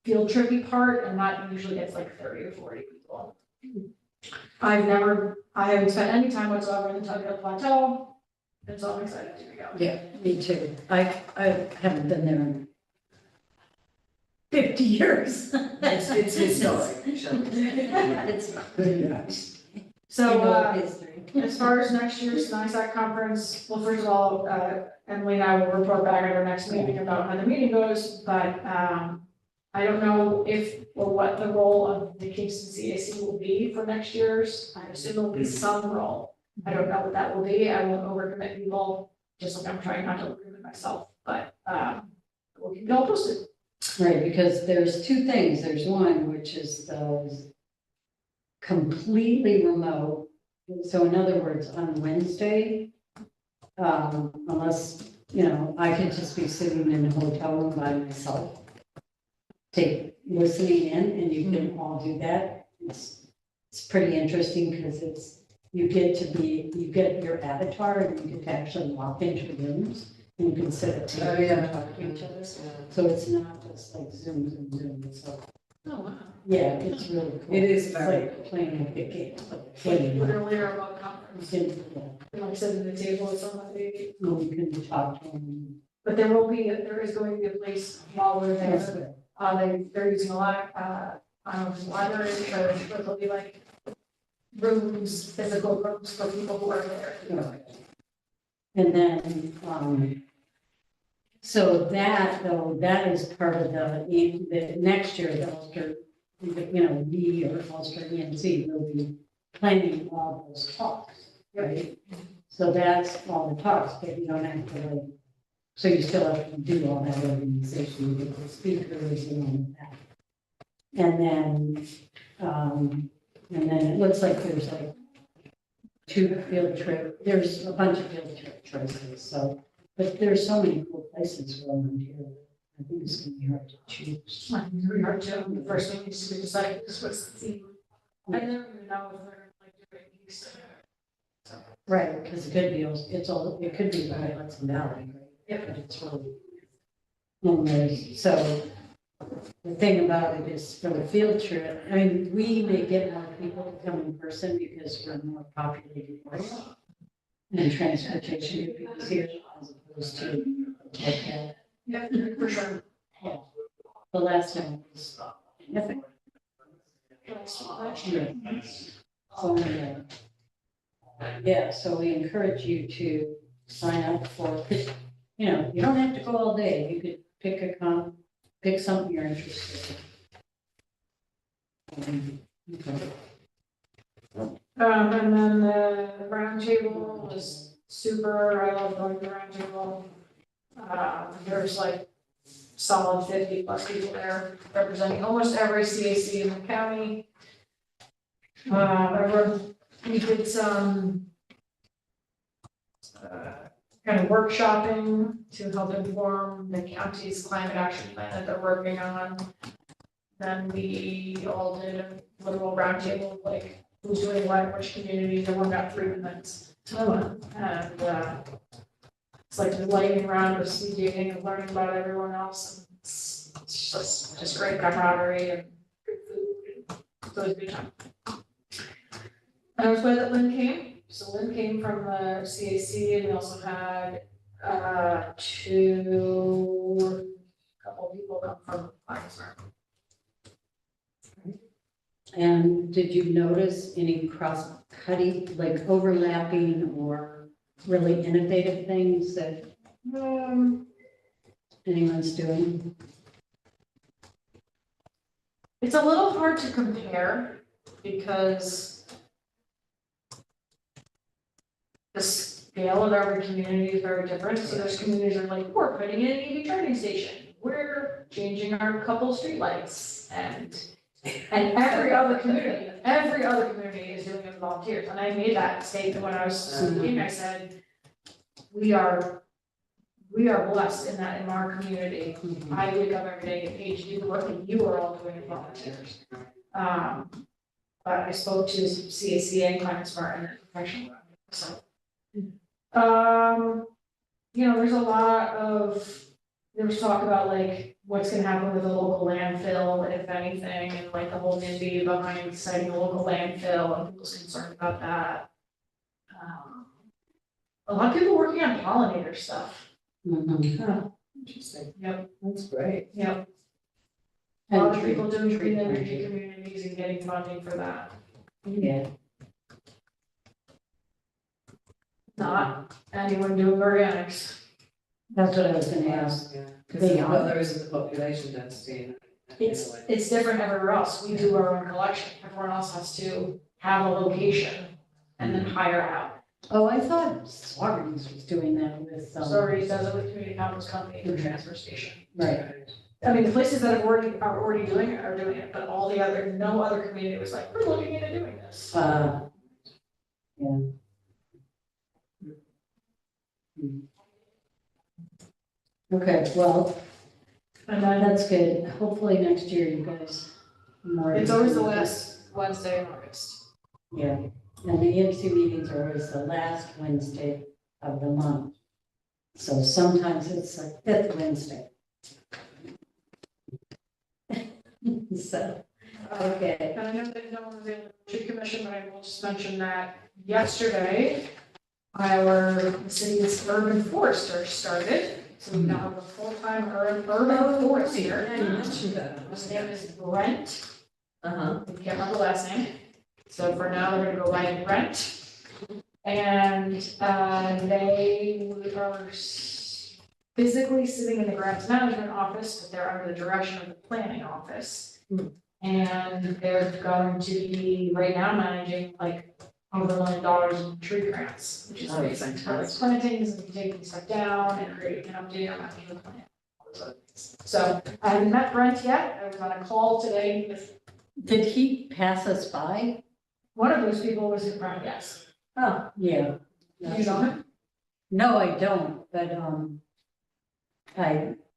Speaker 1: field trippy part, and that usually gets like 30 or 40 people. I haven't spent any time whatsoever in the Tuggill Plateau, and so I'm excited to go.
Speaker 3: Yeah, me too. I haven't been there in 50 years.
Speaker 4: It's historic, shall we say.
Speaker 3: It's
Speaker 2: Yes.
Speaker 1: So,
Speaker 3: history.
Speaker 1: as far as next year's NISAC conference, well, first of all, Emily and I will report back at our next meeting about how the meeting goes, but, I don't know if or what the role of the Kingston CAC will be for next year's. I assume there'll be some role. I don't know what that will be. I won't overcommit people, just like I'm trying not to overcommit myself, but, we'll keep it all posted.
Speaker 3: Right, because there's two things. There's one, which is those completely remote. So in other words, on Wednesday, unless, I could just be sitting in a hotel room by myself, listening in, and you can all do that. It's pretty interesting because you get your avatar, and you get to actually walk into rooms, and you can sit at tables and talk to each other. So it's not just like Zoom. So
Speaker 5: Oh, wow.
Speaker 3: yeah, it's really cool.
Speaker 4: It is
Speaker 3: It's
Speaker 4: very
Speaker 3: like playing a big game.
Speaker 1: Literally a remote conference. And like sitting at the table with somebody.
Speaker 3: You can talk to them.
Speaker 1: But there is going to be a place while we're
Speaker 3: That's
Speaker 1: there.
Speaker 3: good.
Speaker 1: They're using a lot, library, but there'll be like rooms, physical rooms for people who are there.
Speaker 3: And then, so that is part of the next year, the Ulster, we or Ulster EMC will be planning all those talks, right? So that's all the talks, but you don't have to so you still have to do all that organization, you get the speakers and all of that. And then it looks like there's like there's a bunch of field trip choices, so, but there's so many cool places around here. I think it's gonna be hard to choose.
Speaker 1: It's really hard to, the first thing is to decide this was the theme. I never even know if they're like doing Kingston.
Speaker 3: Right, because it could be, it could be like Hudson Valley, right?
Speaker 1: Yeah.
Speaker 3: But it's really. And so the thing about it is for the field trip, I mean, we may get more people to come in person because we're more populated place. And transportation would be easier as opposed to like that.
Speaker 1: Yeah, for sure.
Speaker 3: The last time was nothing. Yeah, so we encourage you to sign up for, you don't have to go all day. You could pick something you're interested in. Okay.
Speaker 1: And then the round table was super, I love going to the round table. There's like solid 50 plus people there representing almost every CAC in the county. We did some kind of workshopping to help inform the county's climate action plan that they're working on. Then we all did a little roundtable, like who's doing what, which communities, everyone got 3 minutes. And it's like the lightning round of speed dating and learning about everyone else. And it's just great camaraderie and good food. So it was a good time. And I was glad that Lynn came. So Lynn came from the CAC, and we also had couple couple people come from Kingston.
Speaker 3: And did you notice any cross-cutting, like overlapping or really innovative things that anyone's doing?
Speaker 1: It's a little hard to compare because the scale of every community is very different. So there's communities that are like, we're putting in an EV charging station, we're changing our couple streetlights, and every other community is doing it with volunteers. And I made that statement when I was speaking. I said, we are blessed in that in our community. I wake up every day and paid to do the work, and you are all doing it volunteers. But I spoke to CAC and Climate Smart and professional. So, there's a lot of, there was talk about like what's gonna happen with the local landfill, if anything, and like the whole NIMBY behind citing a local landfill and people's concerned about that. A lot of people working on pollinator stuff.
Speaker 4: Interesting.
Speaker 1: Yep,
Speaker 4: That's great.
Speaker 1: yep. A lot of people doing green energy communities and getting funding for that.
Speaker 3: Yeah.
Speaker 1: Not anyone doing organics.
Speaker 3: That's what I was gonna ask.
Speaker 4: Yeah, because
Speaker 3: They are.
Speaker 4: there isn't the population density.
Speaker 1: It's different everywhere else. We do our own collection. Everyone else has to have a location and then hire out.
Speaker 3: Oh, I thought Swaggins was doing that with,
Speaker 1: Stories does it with community compost company and the transfer station.
Speaker 3: right.
Speaker 1: I mean, the places that are already doing it are doing it, but no other community was like, we're looking into doing this.
Speaker 3: Yeah. Okay, well,
Speaker 1: And then
Speaker 3: that's good. Hopefully next year you guys more.
Speaker 1: it's always the last Wednesday in August.
Speaker 3: Yeah, and the EMC meetings are always the last Wednesday of the month. So sometimes it's like fifth Wednesday. So, okay.
Speaker 1: And I know that no one was in the tree commission, but I will just mention that yesterday, the city's urban forester started. So we now have a full-time urban forester.
Speaker 4: Yeah, you mentioned that.
Speaker 1: His name is Brent.
Speaker 4: Uh-huh.
Speaker 1: I can't remember the last name. So for now, they're gonna go by Brent. And they are physically sitting in the grants management office, but they're under the direction of the planning office. And they're going to be right now managing like over $1 million in tree grants, which is
Speaker 4: Oh,
Speaker 1: amazing. So like
Speaker 4: fantastic.
Speaker 1: plantings and taking stuff down and creating an update on that new plan. So I haven't met Brent yet. I was on a call today with
Speaker 3: Did he pass us by?
Speaker 1: one of those people was Brent, yes.
Speaker 3: Oh, yeah.
Speaker 1: You know him?
Speaker 3: No, I don't, but,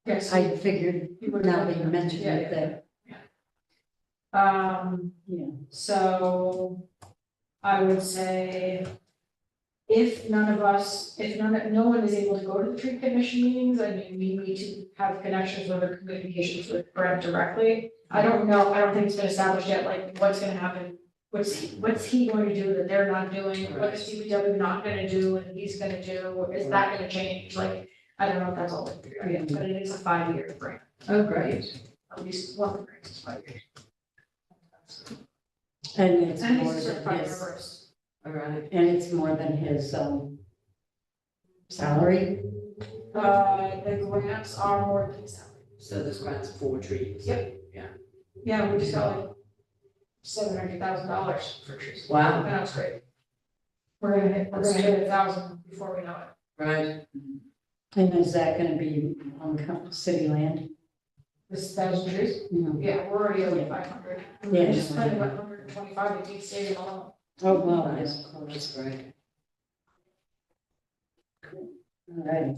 Speaker 1: Yes.
Speaker 3: I figured now that you mentioned
Speaker 1: Yeah,
Speaker 3: it, that, yeah.
Speaker 1: So I would say if no one is able to go to the tree commission meetings, I mean, we need to have connections with or communications with Brent directly. I don't know, I don't think it's been established yet, like what's gonna happen. What's he going to do that they're not doing? What is DPW not gonna do and he's gonna do? Is that gonna change? Like, I don't know if that's all been figured out yet, but it is a 5-year grant.
Speaker 4: Oh, great.
Speaker 1: At least one of the grants is 5 years.
Speaker 3: And it's
Speaker 1: And
Speaker 3: more
Speaker 1: he's a
Speaker 3: than
Speaker 1: certified
Speaker 3: his,
Speaker 1: first.
Speaker 4: All right.
Speaker 3: and it's more than his, salary.
Speaker 1: The grants are more than salary.
Speaker 4: So there's grants for trees.
Speaker 1: Yep. Yeah, we just got like $700,000 for trees.
Speaker 4: Wow.
Speaker 1: That was great. We're gonna hit 1,000 before we know it.
Speaker 4: Right.
Speaker 3: And is that gonna be on city land?
Speaker 1: This 1,000 trees?
Speaker 3: No.
Speaker 1: Yeah, we're already over 500.
Speaker 3: Yeah.
Speaker 1: We just spent about 125 at each stadium alone.
Speaker 3: Oh, well,
Speaker 4: Nice.
Speaker 3: yes, of course.
Speaker 4: That's great.
Speaker 3: All right.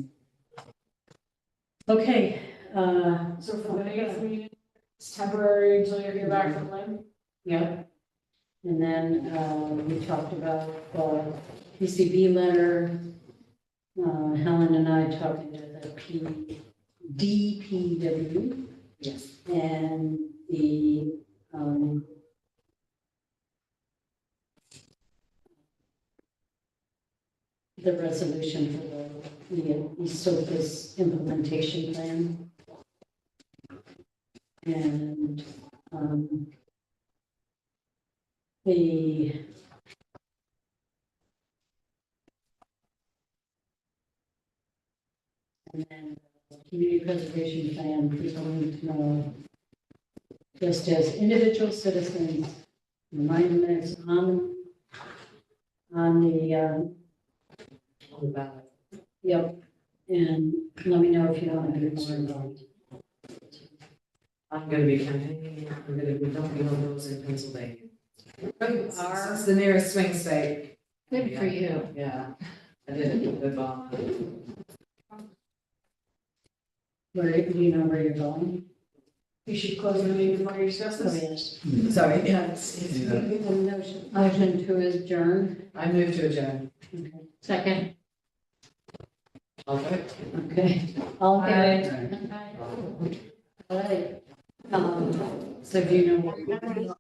Speaker 3: Okay,
Speaker 1: So for the next meeting, it's temporary until you hear back from Lynn.
Speaker 3: yeah. And then, we talked about the PCB letter. Helen and I talking to the DPW.
Speaker 4: Yes.
Speaker 3: And the, the resolution for the ESOPA's implementation plan. And, the and then community preservation plan, people need to know, just as individual citizens, remind them that it's on the,
Speaker 4: On the ballot.
Speaker 3: yep, and let me know if you want to be more involved.
Speaker 4: I'm gonna be campaigning, I'm gonna be knocking on doors in Pennsylvania.
Speaker 3: are?
Speaker 4: It's the nearest swing state.
Speaker 5: Good for you.
Speaker 4: Yeah, I did it with Obama.
Speaker 3: Where, do you know where you're going?
Speaker 1: You should close the meeting before you discuss
Speaker 3: Oh,
Speaker 1: this.
Speaker 3: yes.
Speaker 4: Sorry, yeah,
Speaker 2: Yeah.
Speaker 3: Motion to adjourn.
Speaker 4: I moved to adjourn.
Speaker 3: Okay.
Speaker 5: Second.
Speaker 4: I'll vote.
Speaker 3: Okay. All in favor?
Speaker 2: Right.
Speaker 3: All right. So do you know where you're going?